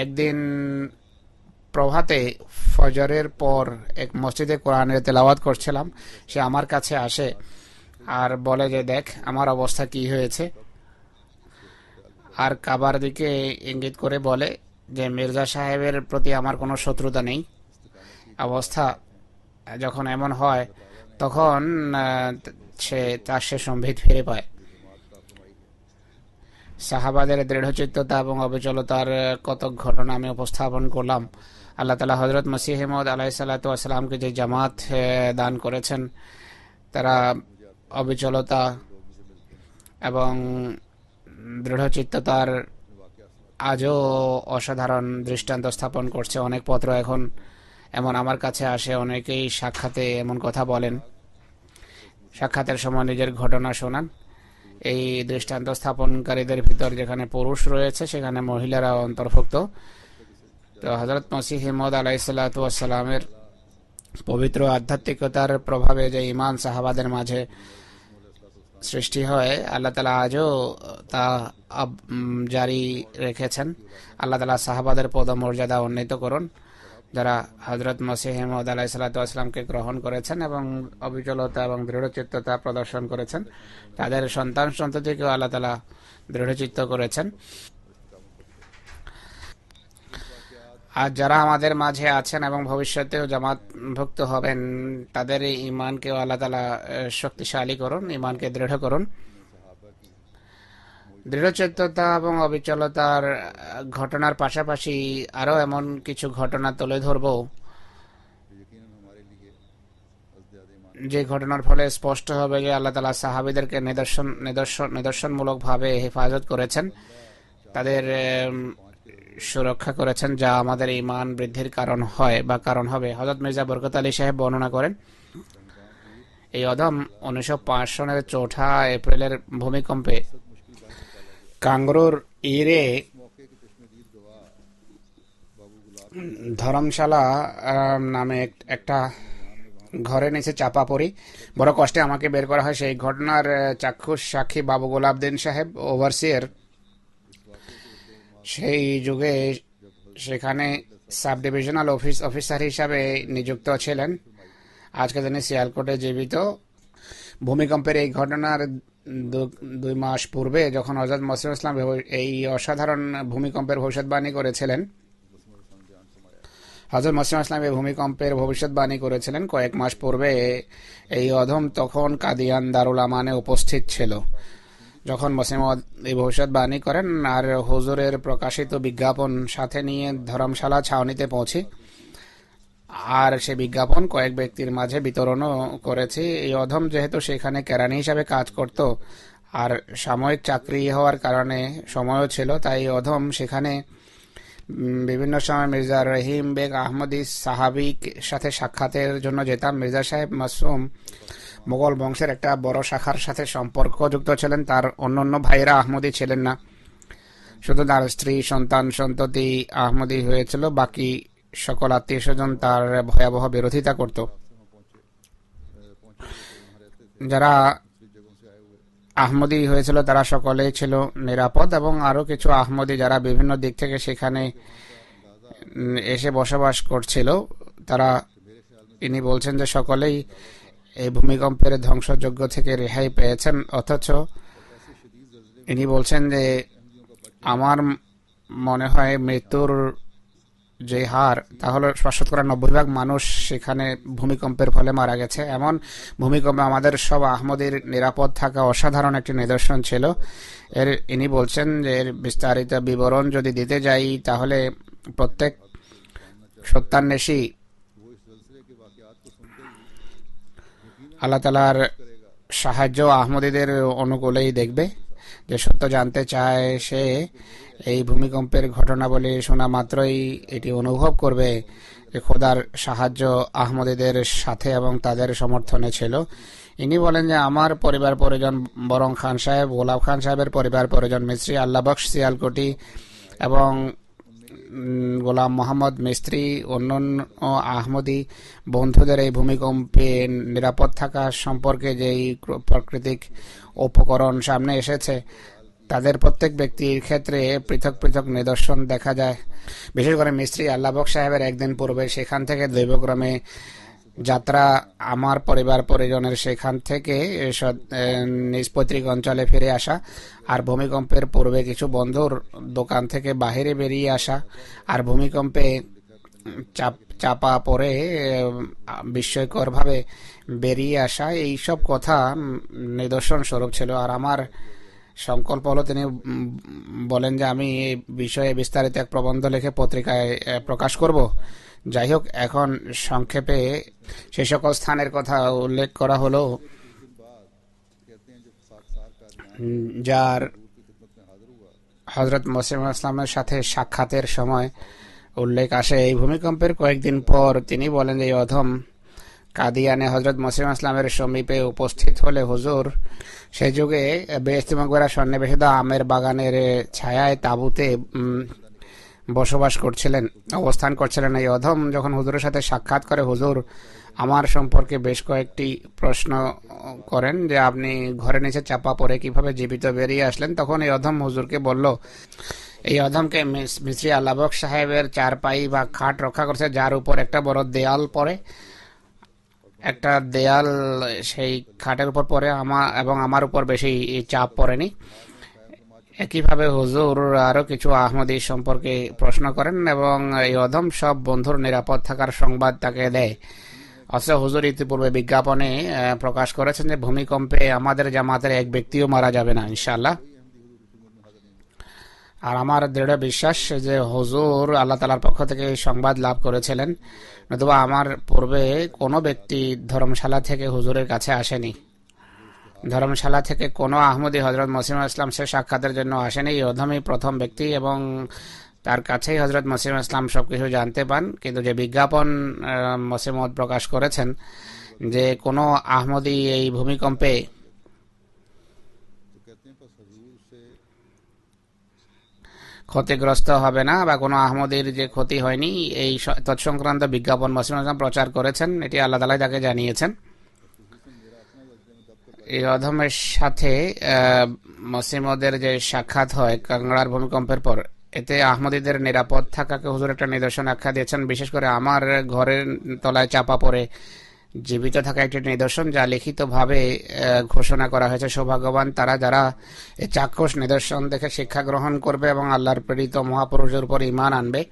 একদিন প্রভাতে ফজরের পর এক মসজিদে কোরআনের তেলাওয়াত করছিলাম। সে আমার কাছে আসে আর বলে যে দেখ আমার অবস্থা কি হয়েছে, আর কাবার দিকে ইঙ্গিত করে বলে যে মির্জা সাহেবের প্রতি আমার কোনো শত্রুতা নেই। অবস্থা যখন এমন হয় তখন সে সম্বিত ফিরে পায়। সাহাবাদের দৃঢ়চিত্ততা এবং অবিচলতার কত ঘটনা আমি উপস্থাপন করলাম। আল্লাহ তাআলা হযরত মসিহ মাউদ আলাইহিস সালাতু ওয়াস সালামকে যে জামাত দান করেছেন, তারা অবিচলতা এবং দৃঢ়চিত্ততার আজও অসাধারণ দৃষ্টান্ত স্থাপন করছে। অনেক পত্র এখন এমন আমার কাছে আসে, অনেকেই সাক্ষাতে এমন কথা বলেন, সাক্ষাতের সময় নিজের ঘটনা শোনান। এই দৃষ্টান্ত স্থাপনকারীদের ভিতর যেখানে পুরুষ রয়েছে সেখানে মহিলারা অন্তর্ভুক্ত। তো হযরত মসিহ মাউদ আলাইহিস সালাতু ওয়াস সালামের পবিত্র আধ্যাত্মিকতার প্রভাবে যে ঈমান সাহাবাদের মাঝে সৃষ্টি হয়, আল্লাহ তাআলা আজও তা জারি রেখেছেন। আল্লাহ তাআলা সাহাবাদের পদমর্যাদা উন্নীত করুন, যারা হযরত মসিহ মাউদ আলাইহিস সালাতু ওয়াস সালামকে গ্রহণ করেছেন এবং অবিচলতা এবং দৃঢ়চিত্ততা প্রদর্শন করেছেন। তাদের সন্তান সন্ততিকেও আল্লাহ তাআলা দৃঢ়চিত্ত করেছেন। আর যারা আমাদের মাঝে আছেন এবং ভবিষ্যতেও জামাতভুক্ত হবেন, তাদের এই ঈমানকেও আল্লাহ তাআলা শক্তিশালী করুন, ঈমানকে দৃঢ় করুন। দৃঢ়চিত্ততা এবং অবিচলতার ঘটনার পাশাপাশি আরও এমন কিছু ঘটনা তুলে ধরব যে ঘটনার ফলে স্পষ্ট হবে যে আল্লাহ তাআলা সাহাবীদেরকে নিদর্শনমূলকভাবে হেফাজত করেছেন, তাদের সুরক্ষা করেছেন, যা আমাদের ঈমান বৃদ্ধির কারণ হয় বা কারণ হবে। হযরত মির্জা বরকত আলী সাহেব বর্ণনা করেন, এই অদম 1905 সনের 4 এপ্রিলের ভূমিকম্পে কাংরুর ইরে ধর্মশালা নামে একটা ঘরে নিচে চাপা পড়ি। বড় কষ্টে আমাকে বের করা হয়। সেই ঘটনার চাক্ষুষ সাক্ষী বাবু গোলাপদ্দিন সাহেব, ওভারসিয়ার। সেই যুগে সেখানে সাব ডিভিশনাল অফিসার হিসাবে নিযুক্ত ছিলেন। আজকে তিনি সিয়ালকোটে জীবিত। ভূমিকম্পের এই ঘটনার দুই মাস পূর্বে যখন হযরত মসিহ ইসলাম এই অসাধারণ ভূমিকম্পের ভবিষ্যৎবাণী করেছিলেন, হযরত মসিহ ইসলাম এই ভূমিকম্পের ভবিষ্যৎবাণী করেছিলেন কয়েক মাস পূর্বে। এই অধম তখন কাদিয়ান দারুল আমানে উপস্থিত ছিল যখন মসিহ এই ভবিষ্যৎবাণী করেন। আর হুজুরের প্রকাশিত বিজ্ঞাপন সাথে নিয়ে ধর্মশালা ছাউনিতে পৌঁছি, আর সে বিজ্ঞাপন কয়েক ব্যক্তির মাঝে বিতরণও করেছি। এই অধম যেহেতু সেখানে কেরানি হিসাবে কাজ করত আর সাময়িক চাকরি হওয়ার কারণে সময়ও ছিল, তাই অধম সেখানে বিভিন্ন সময় মির্জা রহিম বেগ আহমদি সাহাবির সাথে সাক্ষাতের জন্য যেতাম। মির্জা সাহেব মাসুম মোগল বংশের একটা বড় শাখার সাথে সম্পর্কযুক্ত ছিলেন। তার অন্যান্য ভাইয়েরা আহমদি ছিলেন না, শুধু তার স্ত্রী সন্তান সন্ততি আহমদি হয়েছিল, বাকি সকল আত্মীয় স্বজন তার ভয়াবহ বিরোধিতা করত। যারা আহমদি হয়েছিল তারা সকলেই ছিল নিরাপদ, এবং আরো কিছু আহমদি যারা বিভিন্ন দিক থেকে সেখানে এসে বসবাস করছিল, তারা ইনি বলছেন যে সকলেই এই ভূমিকম্পের ধ্বংসযজ্ঞ থেকে রেহাই পেয়েছেন। অথচ ইনি বলছেন যে আমার মনে হয় মৃত্যুর যে হার তা হলো 90% মানুষ সেখানে ভূমিকম্পের ফলে মারা গেছে। এমন ভূমিকম্পে আমাদের সব আহমদির নিরাপদ থাকা অসাধারণ একটি নিদর্শন ছিল। ইনি বলছেন যে এর বিস্তারিত বিবরণ যদি দিতে যাই তাহলে প্রত্যেক সত্যান্বেষী আল্লাহ তাআলার সাহায্য আহমদীদের অনুকূলেই দেখবে। যে সত্য জানতে চায় সে এই ভূমিকম্পের ঘটনাবলী শোনা মাত্রই এটি অনুভব করবে যে খোদার সাহায্য আহমদীদের সাথে এবং তাদের সমর্থনে ছিল। ইনি বলেন যে আমার পরিবার পরিজন, বরং খান সাহেব, গোলাপ খান সাহেবের পরিবার পরিজন, মিস্ত্রি আল্লাহ বক্স সিয়ালকোটি এবং গোলাম মোহাম্মদ মিস্ত্রি, অন্যান্য আহমদি বন্ধুদের এই ভূমিকম্পে নিরাপদ থাকা সম্পর্কে যেই প্রাকৃতিক উপকরণ সামনে এসেছে তাদের প্রত্যেক ব্যক্তির ক্ষেত্রে পৃথক পৃথক নিদর্শন দেখা যায়। বিশেষ করে মিস্ত্রি আল্লাহ বক্স সাহেবের একদিন পূর্বে সেখান থেকে দৈবক্রমে যাত্রা, আমার পরিবার পরিজনের সেখান থেকে নিজ পৈতৃক অঞ্চলে ফিরে আসা, আর ভূমিকম্পের পূর্বে কিছু বন্ধুর দোকান থেকে বাহিরে বেরিয়ে আসা, আর ভূমিকম্পে চাপা পড়ে বিস্ময়করভাবে বেরিয়ে আসা, এইসব কথা নিদর্শন স্বরূপ ছিল। আর আমার সংকল্প হলো, তিনি বলেন যে আমি এই বিষয়ে বিস্তারিত এক প্রবন্ধ লিখে পত্রিকায় প্রকাশ করব। যাই হোক, এখন সংক্ষেপে সে সকল স্থানের কথা উল্লেখ করা হলো যার হযরত মসিহ ইসলামের সাথে সাক্ষাতের সময় উল্লেখ আসে। এই ভূমিকম্পের কয়েকদিন পর তিনি বলেন যে এই অধম কাদিয়ানে হযরত মসিহ ইসলামের সমীপে উপস্থিত হলে হুজুর সেই যুগে বেহেশতি মকবরা সন্নিবেশিত আমের বাগানের ছায়ায় তাঁবুতে বসবাস করছিলেন, অবস্থান করছিলেন। এই অধম যখন হুজুরের সাথে সাক্ষাৎ করে, হুজুর আমার সম্পর্কে বেশ কয়েকটি প্রশ্ন করেন যে আপনি ঘরে নিচে চাপা পড়ে কিভাবে জীবিত বেরিয়ে আসলেন। তখন এই অধম হুজুরকে বলল, এই অধমকে মিস্ত্রি আল্লাহ বক্স সাহেবের চারপাই বা খাট রক্ষা করছে, যার উপর একটা বড় দেয়াল পড়ে, একটা দেয়াল সেই খাটের উপর পড়ে, আমার উপর বেশি চাপ পড়েনি। একইভাবে হুজুর আরো কিছু আহমদী সম্পর্কে প্রশ্ন করেন এবং এই অধম সব বন্ধুর নিরাপদ থাকার সংবাদ তাকে দেয়। অথচ হুজুর ইতিপূর্বে বিজ্ঞাপনে প্রকাশ করেছেন যে ভূমিকম্পে আমাদের জামাতের এক ব্যক্তিও মারা যাবে না ইনশাআল্লাহ। আর আমার দৃঢ় বিশ্বাস যে হুজুর আল্লাহ তাআলার পক্ষ থেকে এই সংবাদ লাভ করেছিলেন, নতুবা আমার পূর্বে কোনো ব্যক্তি ধর্মশালা থেকে হুজুরের কাছে আসেনি। ধর্মশালা থেকে কোনো আহমদী হযরত মসিহ ইসলাম সে সাক্ষাতের জন্য আসেনি। এই অধমই প্রথম ব্যক্তি এবং তার কাছেই হযরত মসিহ ইসলাম সবকিছু জানতে পান। কিন্তু যে বিজ্ঞাপন মসিহ মওউদ প্রকাশ করেছেন যে কোনো আহমদী এই ভূমিকম্পে ক্ষতিগ্রস্ত হবে না বা কোনো আহমদীর যে ক্ষতি হয়নি, এই তৎসংক্রান্ত বিজ্ঞাপন মসিহ ইসলাম প্রচার করেছেন। এটি আল্লাহ তাআলা তাকে জানিয়েছেন। এই অধমের সাথে মসিহ মওউদের যে সাক্ষাৎ হয় কাংড়ার ভূমিকম্পের পর, এতে আহমদীদের নিরাপদ থাকাকে হুজুর একটা নিদর্শন আখ্যা দিয়েছেন। বিশেষ করে আমার ঘরের তলায় চাপা পড়ে জীবিত থাকা একটি নিদর্শন যা লিখিতভাবে ঘোষণা করা হয়েছে। সৌভাগ্যবান তারা যারা এই চাক্ষুষ নিদর্শন দেখে শিক্ষা গ্রহণ করবে এবং আল্লাহর প্রেরিত মহাপুরুষের উপর ঈমান আনবে।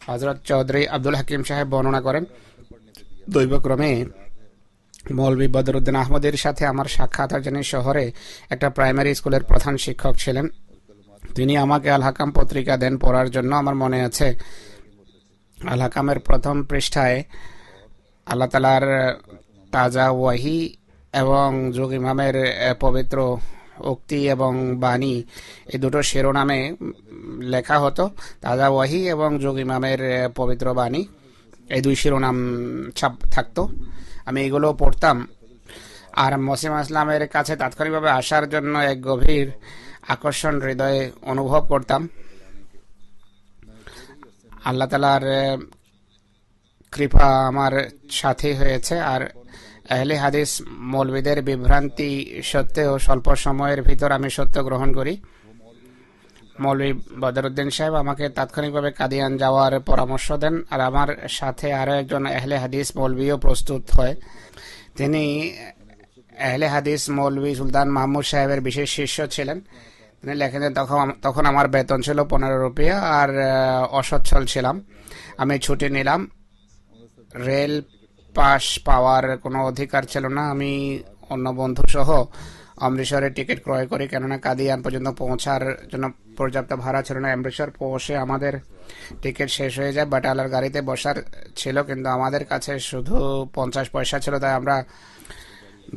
হযরত চৌধুরী আব্দুল হাকিম সাহেব বর্ণনা করেন, দৈবক্রমে মৌলভী বদরুদ্দিন আহমদের সাথে আমার সাক্ষাৎ হয়, যিনি শহরে একটা প্রাইমারি স্কুলের প্রধান শিক্ষক ছিলেন। তিনি আমাকে আল হাকাম পত্রিকা দেন পড়ার জন্য। আমার মনে আছে আল হাকামের প্রথম পৃষ্ঠায় আল্লাহ তাআলার তাজা ওয়াহি এবং যোগ ইমামের পবিত্র উক্তি এবং বাণী, এই দুটো শিরোনামে লেখা হতো। তাজা ওয়াহি এবং যোগ ইমামের পবিত্র বাণী, এই দুই শিরোনাম ছাপ থাকতো। আমি এগুলো পড়তাম আর মসিম ইসলামের কাছে তাৎক্ষণিকভাবে আসার জন্য এক গভীর আকর্ষণ হৃদয়ে অনুভব করতাম। আল্লাহ তাআলার কৃপা আমার সাথে হয়েছে। আর আহলে হাদিস মৌলবীদের বিভ্রান্তি সত্ত্বেও স্বল্প সময়ের ভিতর আমি সত্য গ্রহণ করি। মৌলভী বদরুদ্দিন সাহেব আমাকে তাৎক্ষণিকভাবে কাদিয়ান যাওয়ার পরামর্শ দেন, আর আমার সাথে আরও একজন আহলে হাদিস মৌলভীও প্রস্তুত হয়। তিনি আহলে হাদিস মৌলভী সুলতান মাহমুদ সাহেবের বিশেষ শিষ্য ছিলেন। তিনি লেখেন যে তখন আমার বেতন ছিল 15 রুপিয়া আর অসচ্ছল ছিলাম। আমি ছুটি নিলাম। রেল পাস পাওয়ার কোনো অধিকার ছিল না। আমি অন্য বন্ধু সহ অমৃতসরের টিকিট ক্রয় করি, কেননা কাদিয়ান পর্যন্ত পৌঁছার জন্য পর্যাপ্ত ভাড়া ছিল না। অমৃতসর পৌঁছে আমাদের টিকিট শেষ হয়ে যায়। বাটালার গাড়িতে বসার ছিল, কিন্তু আমাদের কাছে শুধু 50 পয়সা ছিল। তাই আমরা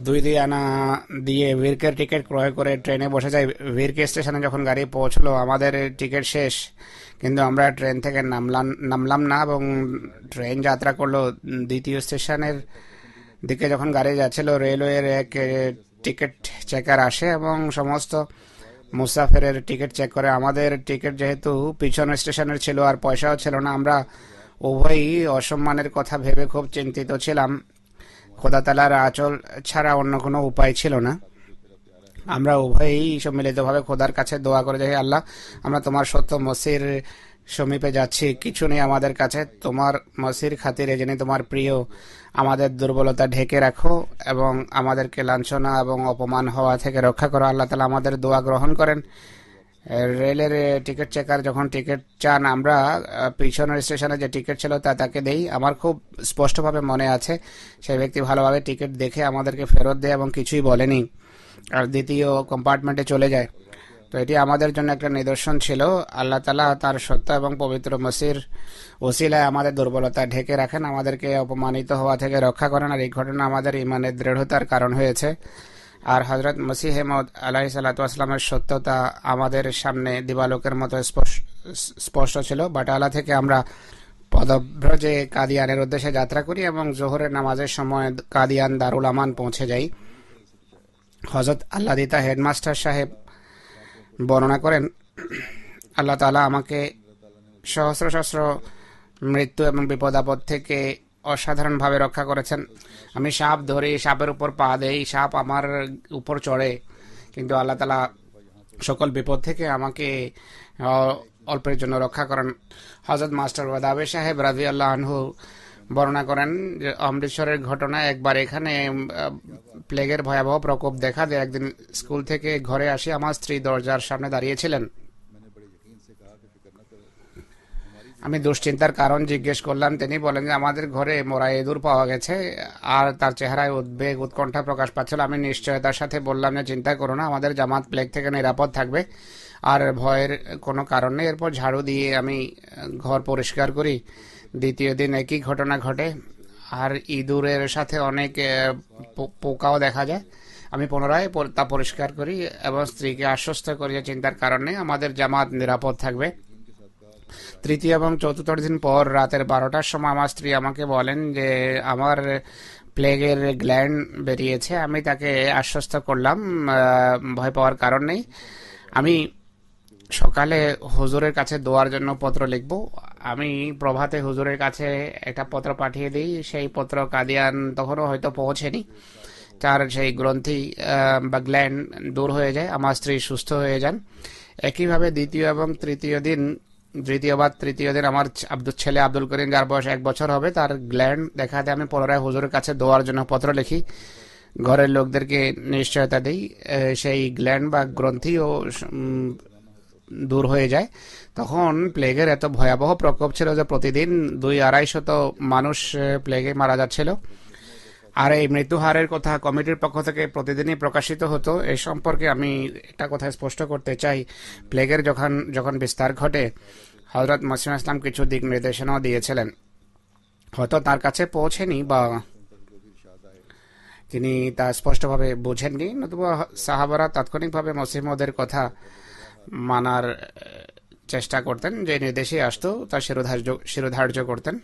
2 আনা দিয়ে ভিরকের টিকিট ক্রয় করে ট্রেনে বসে যাই। ভিরকে স্টেশনে যখন গাড়ি পৌঁছলো আমাদের টিকিট শেষ, কিন্তু আমরা ট্রেন থেকে নামলাম না এবং ট্রেন যাত্রা করলো। দ্বিতীয় স্টেশনের দিকে যখন গাড়ি যাচ্ছিল, রেলওয়ের এক টিকিট চেকার আসে এবং সমস্ত মুসাফিরের টিকিট চেক করে। আমাদের টিকিট যেহেতু পিছন স্টেশনের ছিল আর পয়সাও ছিল না, আমরা উভয়ই অসম্মানের কথা ভেবে খুব চিন্তিত ছিলাম। খোদা তাআলার আঁচল ছাড়া অন্য কোনো উপায় ছিল না। আমরা উভয়ই সম্মিলিতভাবে খোদার কাছে দোয়া করে যাই, আল্লাহ, আমরা তোমার সত্য মসির সমীপে যাচ্ছি, কিছু নেই আমাদের কাছে। তোমার মসির খাতিরে, যিনি তোমার প্রিয়, আমাদের দুর্বলতা ঢেকে রাখো এবং আমাদেরকে লাঞ্ছনা এবং অপমান হওয়া থেকে রক্ষা করো। আল্লাহ তাআলা আমাদের দোয়া গ্রহণ করেন। রেলের টিকিট চেকার যখন টিকিট চান, আমরা পিছনের স্টেশনে যে টিকিট ছিল তা তাকে দেই। আমার খুব স্পষ্টভাবে মনে আছে সেই ব্যক্তি ভালোভাবে টিকিট দেখে আমাদেরকে ফেরত দেয় এবং কিছুই বলেনি, আর দ্বিতীয় কম্পার্টমেন্টে চলে যায়। তো এটি আমাদের জন্য একটা নিদর্শন ছিল। আল্লাহ তাআলা তার সত্য এবং পবিত্র মসির ওসিলায় আমাদের দুর্বলতা ঢেকে রাখেন, আমাদেরকে অপমানিত হওয়া থেকে রক্ষা করেন। আর এই ঘটনা আমাদের ইমানের দৃঢ়তার কারণ হয়েছে। আর হযরত মসিহ মউদ আলাইহিস সালাতু ওয়াস সালামের সত্যতা আমাদের সামনে দিবালোকের মতো স্পষ্ট ছিল। বাটালা থেকে আমরা পদব্রজে কাদিয়ানের উদ্দেশ্যে যাত্রা করি এবং জোহরের নামাজের সময় কাদিয়ান দারুল আমান পৌঁছে যাই। হযরত আল্লাদিতা হেডমাস্টার সাহেব বর্ণনা করেন, আল্লাহ তাআলা আমাকে সহস্র সহস্র মৃত্যু এবং বিপদ আপদ থেকে অসাধারণভাবে রক্ষা করেছেন। আমি সাপ ধরি, সাপের উপর পা দেই, সাপ আমার উপর চড়ে, কিন্তু আল্লাহ তাআলা সকল বিপদ থেকে আমাকে অল্পের জন্য রক্ষা করেন। হযরত মাস্টার ওয়াদাবে সাহেব রাদিয়াল্লাহু আনহু বর্ণনা করেন যে অমৃতসরের ঘটনা, একবার এখানে প্লেগের ভয়াবহ প্রকোপ দেখা দেয়। একদিন স্কুল থেকে ঘরে আসি, আমার স্ত্রী দরজার সামনে দাঁড়িয়েছিলেন। আমি দুশ্চিন্তার কারণ জিজ্ঞেস করলাম। তিনি বলেন যে আমাদের ঘরে মরা ইঁদুর পাওয়া গেছে, আর তার চেহারায় উদ্বেগ উৎকণ্ঠা প্রকাশ পাচ্ছিল। আমি নিশ্চয়তার সাথে বললাম যে চিন্তা করো না, আমাদের জামাত প্লেগ থেকে নিরাপদ থাকবে আর ভয়ের কোনো কারণ নেই। এরপর ঝাড়ু দিয়ে আমি ঘর পরিষ্কার করি। দ্বিতীয় দিন একই ঘটনা ঘটে, আর ইঁদুরের সাথে অনেক পোকাও দেখা যায়। আমি পুনরায় তা পরিষ্কার করি এবং স্ত্রীকে আশ্বস্ত করি যে চিন্তার কারণ নেই, আমাদের জামাত নিরাপদ থাকবে। তৃতীয় এবং চতুর্থ দিন পর রাতের 12টার সময় আমার স্ত্রী আমাকে বলেন যে আমার প্লেগের গ্ল্যান্ড বেরিয়েছে। আমি তাকে আশ্বস্ত করলাম, ভয় পাওয়ার কারণ নেই। আমি সকালে হুজুরের কাছে দোয়ার জন্য পত্র লিখব। আমি প্রভাতে হুজুরের কাছে একটা পত্র পাঠিয়ে দিই। সেই পত্র কাদিয়ান তখনও হয়তো পৌঁছেনি। তার সেই গ্রন্থি বা গ্ল্যান্ড দূর হয়ে যায়, আমার স্ত্রী সুস্থ হয়ে যান। একইভাবে দ্বিতীয় এবং তৃতীয় দিন দ্বিতীয় বা তৃতীয় দিন আমার ছেলে আব্দুল করিম, যার বয়স 1 বছর হবে, তার গ্ল্যান্ড দেখাতে আমি পুনরায় হুজুরের কাছে দোয়ার জন্য পত্র লিখি, ঘরের লোকদেরকে নিশ্চয়তা দিই সেই গ্ল্যান্ড বা গ্রন্থিও দূর হয়ে যায়। তখন প্লেগের এত ভয়াবহ প্রকোপ ছিল যে প্রতিদিন 200-250 মানুষ প্লেগে মারা যাচ্ছিল। আর এই মৃত্যু হারের কথা কমিটির পক্ষ থেকে প্রতিদিনই প্রকাশিত হতো। এই সম্পর্কে আমি একটা কথা স্পষ্ট করতে চাই, প্লেগের যখন বিস্তার ঘটে, হযরত মসিহ ইসলাম কিছু দিক নির্দেশনাও দিয়েছিলেন, হয়তো তার কাছে পৌঁছেনি বা তিনি তা স্পষ্টভাবে বুঝেননি, নতুবা সাহাবারা তাৎক্ষণিকভাবে মসিহ মউদের কথা মানার চেষ্টা করতেন, যে নির্দেশে আসতো তা শিরোধার্য করতেন।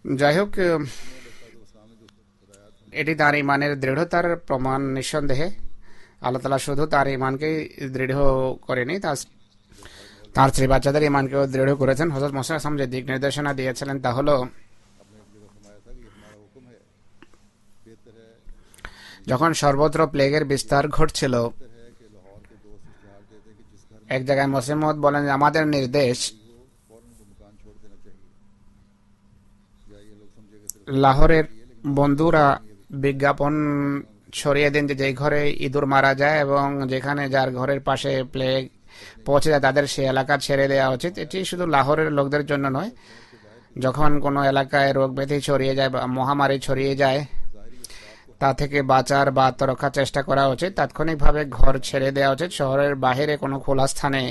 যাই হোক, এটি তার ইমানের দৃঢ়তার প্রমাণ। নিঃসন্দেহে আল্লাহ তাআলা শুধু তার ইমানকেই দৃঢ় করেনি, তার স্ত্রী বাচ্চাদের ইমানকেও দৃঢ় করেছেন। হযরত মুসা আসলাম যে দিক নির্দেশনা দিয়েছিলেন তা হলো, যখন সর্বত্র প্লেগের বিস্তার ঘটছিল, এক জায়গায় মসিহ মউদ বলেন যে আমাদের নির্দেশ লাহোরের বন্ধুরা বিজ্ঞাপন ছড়িয়ে দিন যে যেই ঘরে ইঁদুর মারা যায় এবং যেখানে যার ঘরের পাশে প্লেগ পৌঁছে যায় তাদের সে এলাকা ছেড়ে দেওয়া উচিত। এটি শুধু লাহোরের লোকদের জন্য নয়, যখন কোনো এলাকায় রোগ ব্যাধি ছড়িয়ে যায় বা মহামারী ছড়িয়ে যায়, তা থেকে বাঁচার বা আত্মরক্ষার চেষ্টা করা উচিত। তাৎক্ষণিকভাবে ঘর ছেড়ে দেওয়া উচিত, শহরের বাইরে কোনো খোলা স্থানে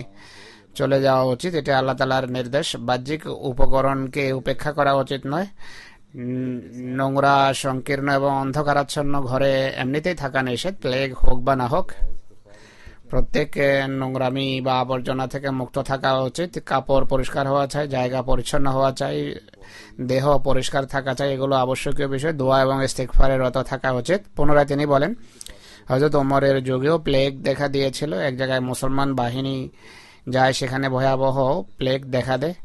চলে যাওয়া উচিত। এটা আল্লাহ তাআলার নির্দেশ। বাহ্যিক উপকরণকে উপেক্ষা করা উচিত নয়। নোংরা, সংকীর্ণ এবং অন্ধকারাচ্ছন্ন ঘরে এমনিতেই থাকা নিষেধ, প্লেগ হোক বা না হোক। প্রত্যেক নোংরামি বা আবর্জনা থেকে মুক্ত থাকা উচিত। কাপড় পরিষ্কার হওয়া চাই, জায়গা পরিচ্ছন্ন হওয়া চাই, দেহ পরিষ্কার থাকা চাই, এগুলো আবশ্যকীয় বিষয়। দোয়া এবং ইস্তিগফারে রত থাকা উচিত। পুনরায় তিনি বলেন, হযরত ওমরের যুগেও প্লেগ দেখা দিয়েছিল। এক জায়গায় মুসলমান বাহিনী যায়, সেখানে ভয়াবহ প্লেগ দেখা দেয়।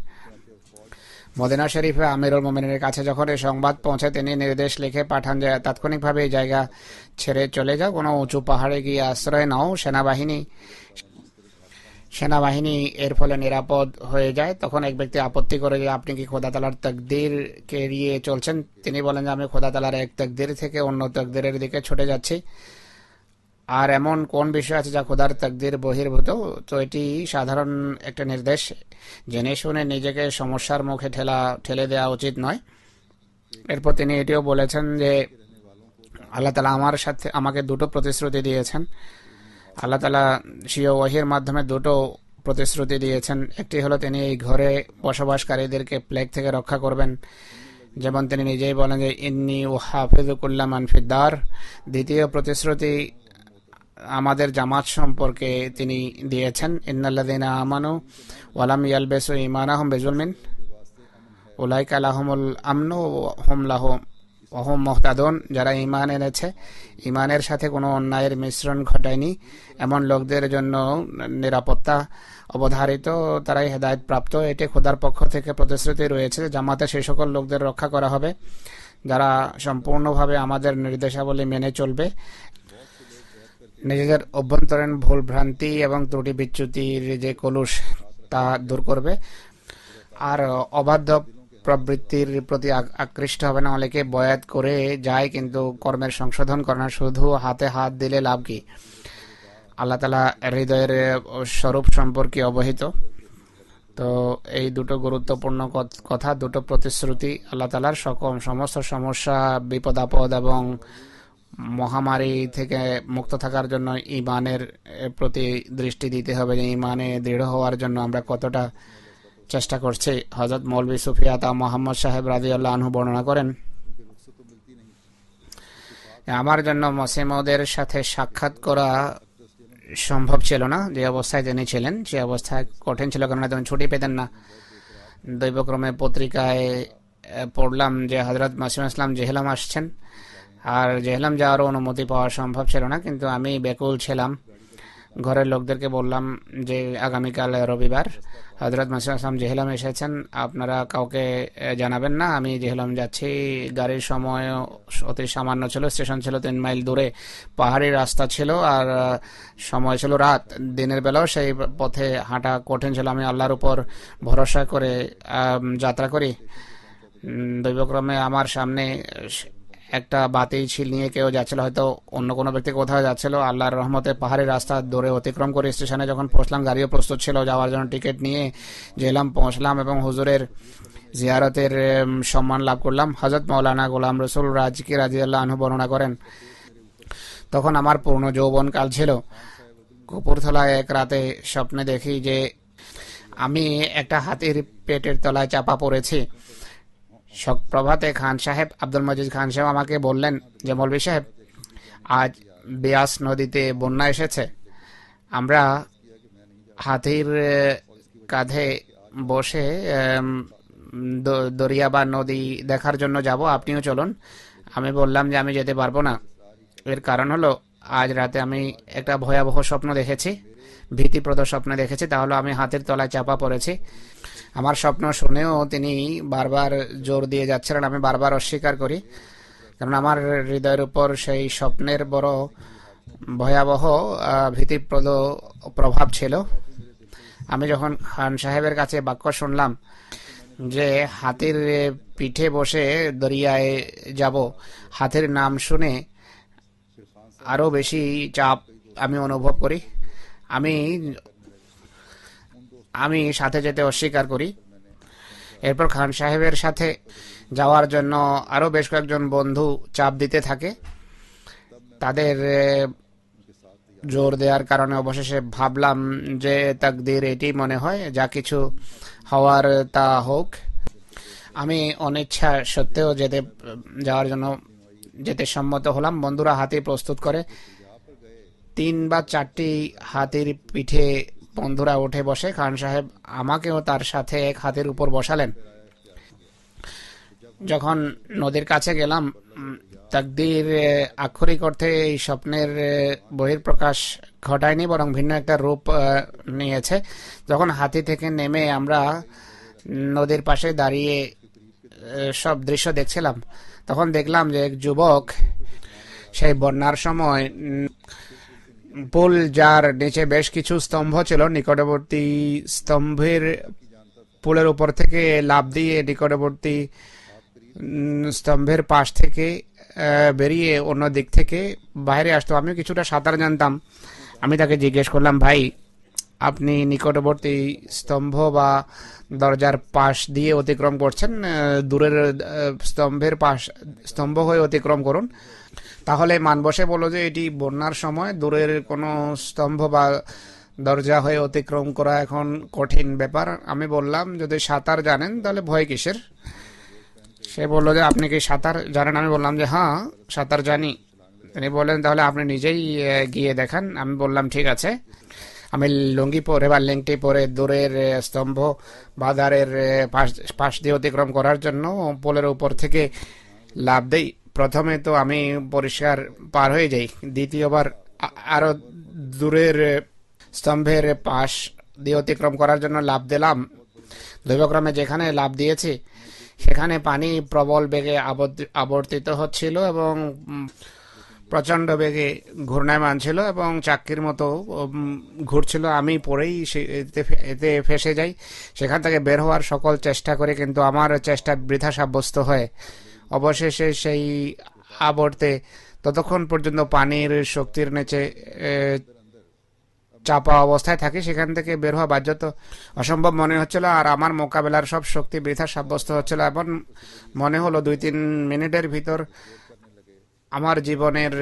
মদিনা শরীফে আমিরুল মুমিনিনের কাছে যখন এই সংবাদ পৌঁছে, তিনি নির্দেশ লিখে পাঠান যে তাৎক্ষণিকভাবে এই জায়গা ছেড়ে চলে যাও, কোনো উঁচু পাহাড়ে গিয়ে আশ্রয় নাও। সেনাবাহিনী এর ফলে নিরাপদ হয়ে যায়। তখন এক ব্যক্তি আপত্তি করে যে আপনি কি খোদা তাআলার তাকদীরকে এড়িয়ে চলছেন? তিনি বলেন যে আমি খোদা তাআলার এক তাকদীর থেকে অন্য তাকদীরের দিকে ছুটে যাচ্ছি। আর এমন কোন বিষয় আছে যা খোদার তাকদীর বহির্ভূত? তো এটি সাধারণ একটা নির্দেশ, জেনে শুনে নিজেকে সমস্যার মুখে ঠেলে দেওয়া উচিত নয়। এরপর তিনি এটিও বলেছেন যে আল্লাহ তাআলা আমাকে দুটো প্রতিশ্রুতি দিয়েছেন। আল্লাহ তাআলা স্বীয় ওহীর মাধ্যমে দুটো প্রতিশ্রুতি দিয়েছেন। একটি হলো তিনি এই ঘরে বসবাসকারীদেরকে প্লেগ থেকে রক্ষা করবেন, যেমন তিনি নিজেই বলেন যে ইন্নী উহাফিযু কুল্লা মান ফিদ-দার। দ্বিতীয় প্রতিশ্রুতি আমাদের জামাত সম্পর্কে তিনি দিয়েছেন, ইন্নাল্লাযীনা আমানু ওয়া লাম ইয়ালবিসু ঈমানাহুম বিযুলমিন উলাইকা লাহুমুল আমনু ওয়া হুম মুহতাদুন। যারা ঈমান এনেছে, ঈমানের সাথে কোনো অন্যায়ের মিশ্রণ ঘটায়নি, এমন লোকদের জন্য নিরাপত্তা অবধারিত, তারাই হেদায়েত প্রাপ্ত। এটি খোদার পক্ষ থেকে প্রতিশ্রুতি রয়েছে। জামাতে সেই সকল লোকদের রক্ষা করা হবে যারা সম্পূর্ণভাবে আমাদের নির্দেশাবলী মেনে চলবে, নিজেদের অভ্যন্তরীণ ভুল ভ্রান্তি এবং ত্রুটি বিচ্যুতির যে কলুষ তা দূর করবে, আর অবাধ্য প্রবৃত্তির প্রতি আকৃষ্ট হবে না। অনেকে বয়াত করে যায় কিন্তু কর্মের সংশোধন করে না, শুধু হাতে হাত দিলে লাভ কি? আল্লাহ তাআলা হৃদয়ের স্বরূপ সম্পর্কে অবহিত। তো এই দুটো গুরুত্বপূর্ণ কথা, দুটো প্রতিশ্রুতি আল্লাহ তাআলার সমস্ত সমস্যা, বিপদ আপদ এবং মহামারী থেকে মুক্ত থাকার জন্য ঈমানের প্রতি দৃষ্টি দিতে হবে, যে ঈমানে দৃঢ় হওয়ার জন্য আমরা কতটা চেষ্টা করছি। হযরত মৌলভী সুফি আতা মোহাম্মদ সাহেব রাদিয়াল্লাহু আনহু বর্ণনা করেন, আমার জন্য মসিহ মউদের সাথে সাক্ষাৎ করা সম্ভব ছিল না। যে অবস্থায় তিনি ছিলেন সে অবস্থায় কঠিন ছিল, কারণ তিনি ছুটি পেতেন না। দৈবক্রমে পত্রিকায় পড়লাম যে হযরত মসিহ ইসলাম জেহেলাম আসছেন, আর জেহেলাম যাওয়ার অনুমতি পাওয়া সম্ভব ছিল না, কিন্তু আমি বেকুল ছিলাম। ঘরের লোকদেরকে বললাম যে আগামীকাল রবিবার হযরত মসিহ আসলাম জেহেলাম এসেছেন, আপনারা কাউকে জানাবেন না। আমি জেহেলাম যাচ্ছি। গাড়ির সময় অতি সামান্য ছিল, স্টেশন ছিল 3 মাইল দূরে, পাহাড়ি রাস্তা ছিল, আর সময় ছিল রাত। দিনের বেলাও সেই পথে হাঁটা কঠিন ছিল। আমি আল্লাহর উপর ভরসা করে যাত্রা করি। দৈবক্রমে আমার সামনে একটা বাতি ছিল নিয়ে কেউ যাচ্ছিল, হয়তো অন্য কোনো ব্যক্তি কোথাও যাচ্ছিল। আল্লাহর রহমতে পাহাড়ি রাস্তা দৌড়ে অতিক্রম করে স্টেশনে যখন পৌঁছলাম, গাড়িও প্রস্তুত ছিল, যাওয়ার জন্য টিকিট নিয়ে গেলাম, পৌঁছলাম এবং হুজুরের জিয়ারতের সম্মান লাভ করলাম। হযরত মাওলানা গোলাম রসুল রাজকি রাদিয়াল্লাহু আনহু বর্ণনা করেন, তখন আমার পূর্ণ যৌবনকাল ছিল। কপুরথলায় এক রাতে স্বপ্নে দেখি যে আমি একটা হাতির পেটের তলায় চাপা পড়েছি। প্রভাতে খান সাহেব, আব্দুল মজিদ খান সাহেব আমাকে বললেন যে মৌলভী সাহেব, আজ বিয়াস নদীতে বন্যা এসেছে, আমরা হাতির কাঁধে বসে দরিয়া বা নদী দেখার জন্য যাব, আপনিও চলুন। আমি বললাম যে আমি যেতে পারবো না। এর কারণ হলো, আজ রাতে আমি একটা ভয়াবহ স্বপ্ন দেখেছি, ভীতিপ্রদ স্বপ্ন দেখেছি। তাহলে আমি হাতির তলায় চাপা পড়েছি। আমার স্বপ্ন শুনেও তিনি বারবার জোর দিয়ে যাচ্ছিলেন, আমি বারবার অস্বীকার করি, কারণ আমার হৃদয়ের উপর সেই স্বপ্নের বড় ভয়াবহ ভীতিপ্রদ প্রভাব ছিল। আমি যখন খান সাহেবের কাছে বাক্য শুনলাম যে হাতির পিঠে বসে দরিয়ায় যাব, হাতির নাম শুনে আরো বেশি চাপ আমি অনুভব করি। আমি সাথে যেতে অস্বীকার করি। এরপর খান সাহেবের সাথে যাওয়ার জন্য আরো বেশ কয়েকজন বন্ধু চাপ দিতে থাকে। তাদের জোর দেওয়ার কারণে অবশেষে ভাবলাম যে তাকদীর এটি মনে হয়, যা কিছু হওয়ার তা হোক। আমি অনিচ্ছা সত্ত্বেও যাওয়ার জন্য যেতে সম্মত হলাম। বন্ধুরা হাতি প্রস্তুত করে 3 বা 4টি হাতির পিঠে বন্ধুরা উঠে বসে। খান সাহেব আমাকেও তার সাথে এক হাতির উপর বসালেন। যখন নদীর কাছে গেলাম, তাকদীর আক্ষরিক অর্থে এই স্বপ্নের বহিঃপ্রকাশ ঘটায়নি, বরং ভিন্ন একটা রূপ নিয়েছে। যখন হাতি থেকে নেমে আমরা নদীর পাশে দাঁড়িয়ে সব দৃশ্য দেখছিলাম, তখন দেখলাম যে এক যুবক সেই বন্যার সময় পুল, যার নিচে বেশ কিছু স্তম্ভ ছিল, নিকটবর্তী স্তম্ভের পুলের উপর থেকে লাফ দিয়ে নিকটবর্তী স্তম্ভের পাশ থেকে বেরিয়ে অন্য দিক থেকে বাইরে আসতো। আমি কিছুটা সাঁতার জানতাম। আমি তাকে জিজ্ঞেস করলাম, ভাই, আপনি নিকটবর্তী স্তম্ভ বা দরজার পাশ দিয়ে অতিক্রম করছেন, দূরের স্তম্ভ হয়ে অতিক্রম করুন। তাহলে মানবসে বলল যে এটি বন্যার সময় দূরের কোনো স্তম্ভ বা দরজা হয়ে অতিক্রম করা এখন কঠিন ব্যাপার। আমি বললাম, যদি সাঁতার জানেন তাহলে ভয় কিসের? সে বলল যে আপনি কি সাঁতার জানেন? আমি বললাম যে হ্যাঁ, সাঁতার জানি। তিনি বললেন, তাহলে আপনি নিজেই গিয়ে দেখান। আমি বললাম ঠিক আছে। আমি লুঙ্গি পরে বা লেংটি পরে দূরের স্তম্ভ বা দ্বারের পাশ দিয়ে অতিক্রম করার জন্য পোলের উপর থেকে লাফ দেই। প্রথমে তো আমি পরিষ্কার পার হয়ে যাই, দ্বিতীয়বার আরো দূরের স্তম্ভের পাশ দিয়ে অতিক্রম করার জন্য লাফ দিলাম। দৈবক্রমে যেখানে লাফ দিয়েছি সেখানে পানি প্রবল বেগে আবর্তিত হচ্ছিল এবং প্রচন্ড বেগে ঘূর্ণায়মান ছিল এবং চাক্কির মতো ঘুরছিল। আমি পরেই এতে ফেসে যাই। সেখান থেকে বের হওয়ার সকল চেষ্টা করে, কিন্তু আমার চেষ্টা বৃথা সাব্যস্ত হয়। অবশেষে সেই আবর্তে ততক্ষণ পর্যন্ত পানির শক্তির নিচে চাপা অবস্থায় থাকি, সেখান থেকে বের হওয়া বাধ্যত অসম্ভব মনে হচ্ছিল। আর আমার মোকাবেলার সব শক্তি বৃথা সাব্যস্ত হচ্ছিল। এমন মনে হলো 2-3 মিনিটের ভিতর আমার জীবনের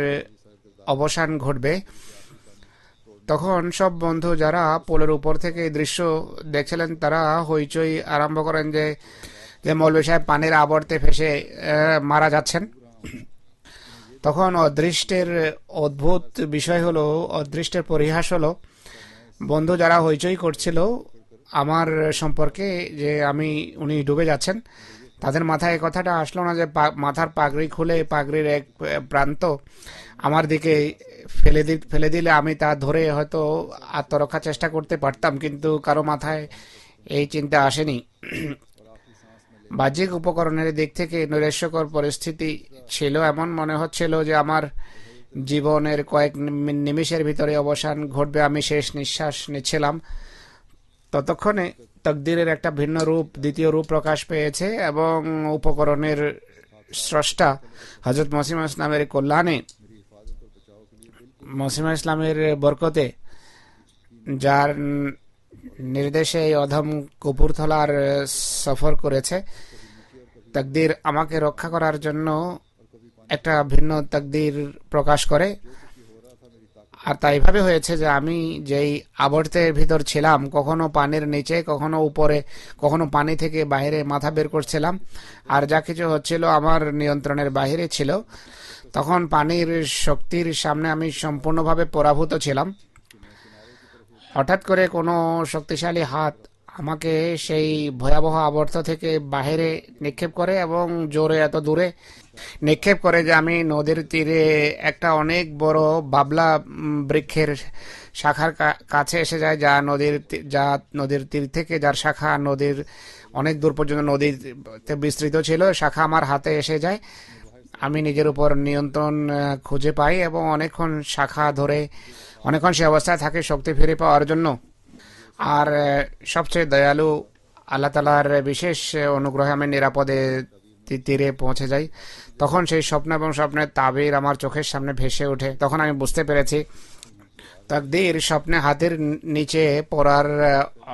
অবসান ঘটবে। তখন সব বন্ধু যারা পোলের উপর থেকে এই দৃশ্য দেখছিলেন, তারা হইচই আরম্ভ করেন যে মৌলভী সাহেব পানির আবর্তে ফেসে মারা যাচ্ছেন। তখন অদৃষ্টের অদ্ভুত বিষয় হলো, অদৃষ্টের পরিহাস হলো, বন্ধু যারা হইচই করছিল আমার সম্পর্কে যে উনি ডুবে যাচ্ছেন, তাদের মাথায় এই কথাটা আসলো না যে মাথার পাগড়ি খুলে পাগড়ির এক প্রান্ত আমার দিকে ফেলে দিলে আমি তা ধরে হয়তো আত্মরক্ষা চেষ্টা করতে পারতাম, কিন্তু কারো মাথায় এই চিন্তা আসেনি। বাহ্যিক উপকরণের দিক থেকে নৈরাশ্যকর পরিস্থিতি ছিল, এমন মনে হচ্ছিল যে আমার জীবনের কয়েক নিমিষের ভিতরে অবসান ঘটবে। আমি শেষ নিঃশ্বাস নিচ্ছিলাম, ততক্ষণে তকদিরের একটা ভিন্ন রূপ, দ্বিতীয় রূপ প্রকাশ পেয়েছে এবং উপকরণের স্রষ্টা হজরত মসিহ ইসলামের কল্যাণে, মসিহ ইসলামের বরকতে, যার নির্দেশে এই অধম কপুরথলার সফর করেছে, তকদির আমাকে রক্ষা করার জন্য একটা ভিন্ন তকদির প্রকাশ করে। আর তাই ভাবে হয়েছে যে আমি যেই আবর্তের ভিতর ছিলাম, কখনো পানির নিচে, কখনো উপরে, কখনো পানি থেকে বাইরে মাথা বের করছিলাম, আর যা কিছু হচ্ছিল আমার নিয়ন্ত্রণের বাইরে ছিল। তখন পানির শক্তির সামনে আমি সম্পূর্ণভাবে পরাভূত ছিলাম। হঠাৎ করে কোনো শক্তিশালী হাত আমাকে সেই ভয়াবহ আবর্ত থেকে বাইরে নিক্ষেপ করে এবং জোরে, এত দূরে নিক্ষেপ করে যে আমি নদীর তীরে একটা অনেক বড় বাবলা বৃক্ষের শাখার কাছে এসে যায়, যা নদীর তীর থেকে, যার শাখা নদীর অনেক দূর পর্যন্ত নদীতে বিস্তৃত ছিল। শাখা আমার হাতে এসে যায়, আমি নিজের উপর নিয়ন্ত্রণ খুঁজে পাই এবং অনেকক্ষণ শাখা ধরে অনেকক্ষণ সে অবস্থায় থাকে শক্তি ফিরে পাওয়ার জন্য। আর সবচেয়ে দয়ালু আল্লাহ তালার বিশেষ অনুগ্রহে আমি নিরাপদে তীরে পৌঁছে যাই। তখন সেই স্বপ্ন এবং স্বপ্নের তাবির আমার চোখের সামনে ভেসে ওঠে। তখন আমি বুঝতে পেরেছি তাকদীর স্বপ্নে হাতের নিচে পড়ার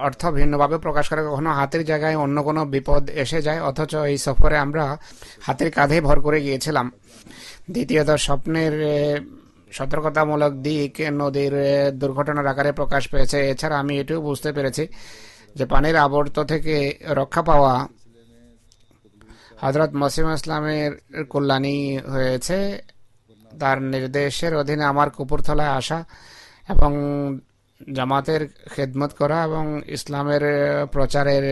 অর্থ ভিন্নভাবে প্রকাশ করে। কখনো হাতের জায়গায় অন্য কোনো বিপদ এসে যায়, অথচ এই সফরে আমরা হাতের কাঁধে ভর করে গিয়েছিলাম। দ্বিতীয়ত, স্বপ্নের সতর্কতামূলক দিক নদীর দুর্ঘটনার আকারে প্রকাশ পেয়েছে। এছাড়া আমি এটিও বুঝতে পেরেছি যে পানির আবর্ত থেকে রক্ষা পাওয়া হযরত মসিহ ইসলামের কল্যাণী হয়েছে। তার নির্দেশের অধীনে আমার কপুরথলায় আসা এবং জামাতের খেদমত করা এবং ইসলামের প্রচারের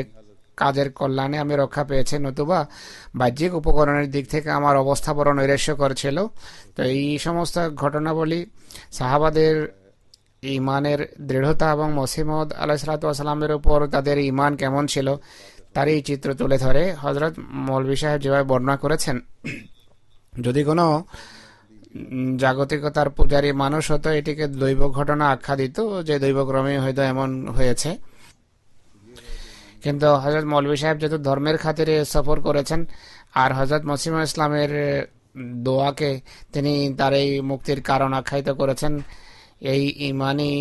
কাজের কল্যাণে আমি রক্ষা পেয়েছি। নতুবা বাহ্যিক উপকরণের দিক থেকে আমার অবস্থা বড় নৈরাশ্যকর ছিল। তো এই সমস্ত ঘটনাবলী সাহাবাদের ইমানের দৃঢ়তা এবং মসিহ মউদ আলাইহিসসালামের উপর তাদের ইমান কেমন ছিল তারই চিত্র তুলে ধরে। হযরত মৌলভী সাহেব যেভাবে বর্ণনা করেছেন, যদি কোনো জাগতিকতার পূজারী মানুষ হতো, এটিকে দৈব ঘটনা আখ্যা দিত যে দৈবক্রমে হয়তো এমন হয়েছে। কিন্তু হযরত মৌলভী সাহেব যেহেতু ধর্মের খাতিরে সফর করেছেন আর হযরত মসিহ ইসলামের দোয়াকে তিনি তার এই মুক্তির কারণ আখ্যায়িত করেছেন, এই ইমানি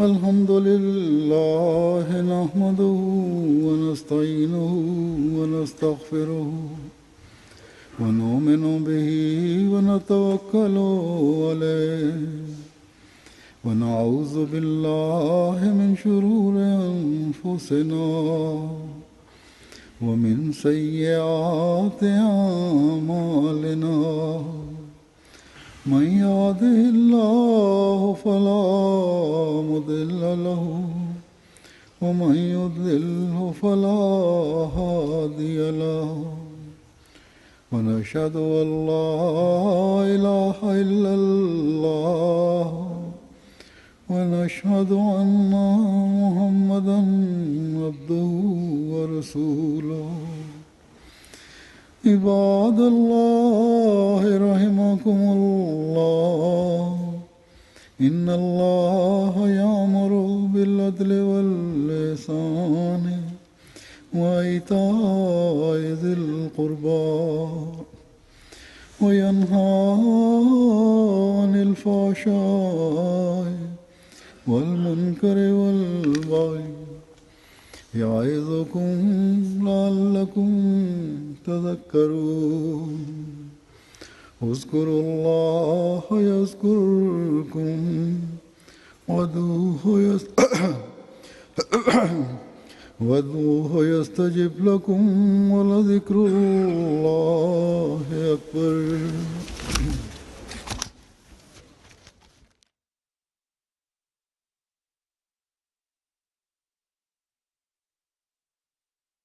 আলহামদুলিল্লাহ নাহমাদুহু ওয়া নাস্তাঈনুহু ওয়া নাস্তাগফিরুহু ওয়া নু'মিনু বিহি ওয়া নাতাওয়াক্কালু আলাইহি ওয়া নাউযু বিল্লাহি মিন শুরুরি আনফুসিনা ওয়া মিন সাইয়্যাতি আ'মালিনা। من يهده الله فلا مضل له ومن يضلله فلا هادي له ونشهد أن لا إله إلا الله ونشهد أن محمدا عبده ورسوله. عباد الله رحمكم الله إن الله يأمر بالعدل والإحسان وإيتاء ذي القربى وينهى عن الفحشاء والمنكر والبغي يعظكم لعلكم تذكرون. اذكروا الله يذكركم وادعوه يستجب لكم ولذكر الله أكبر.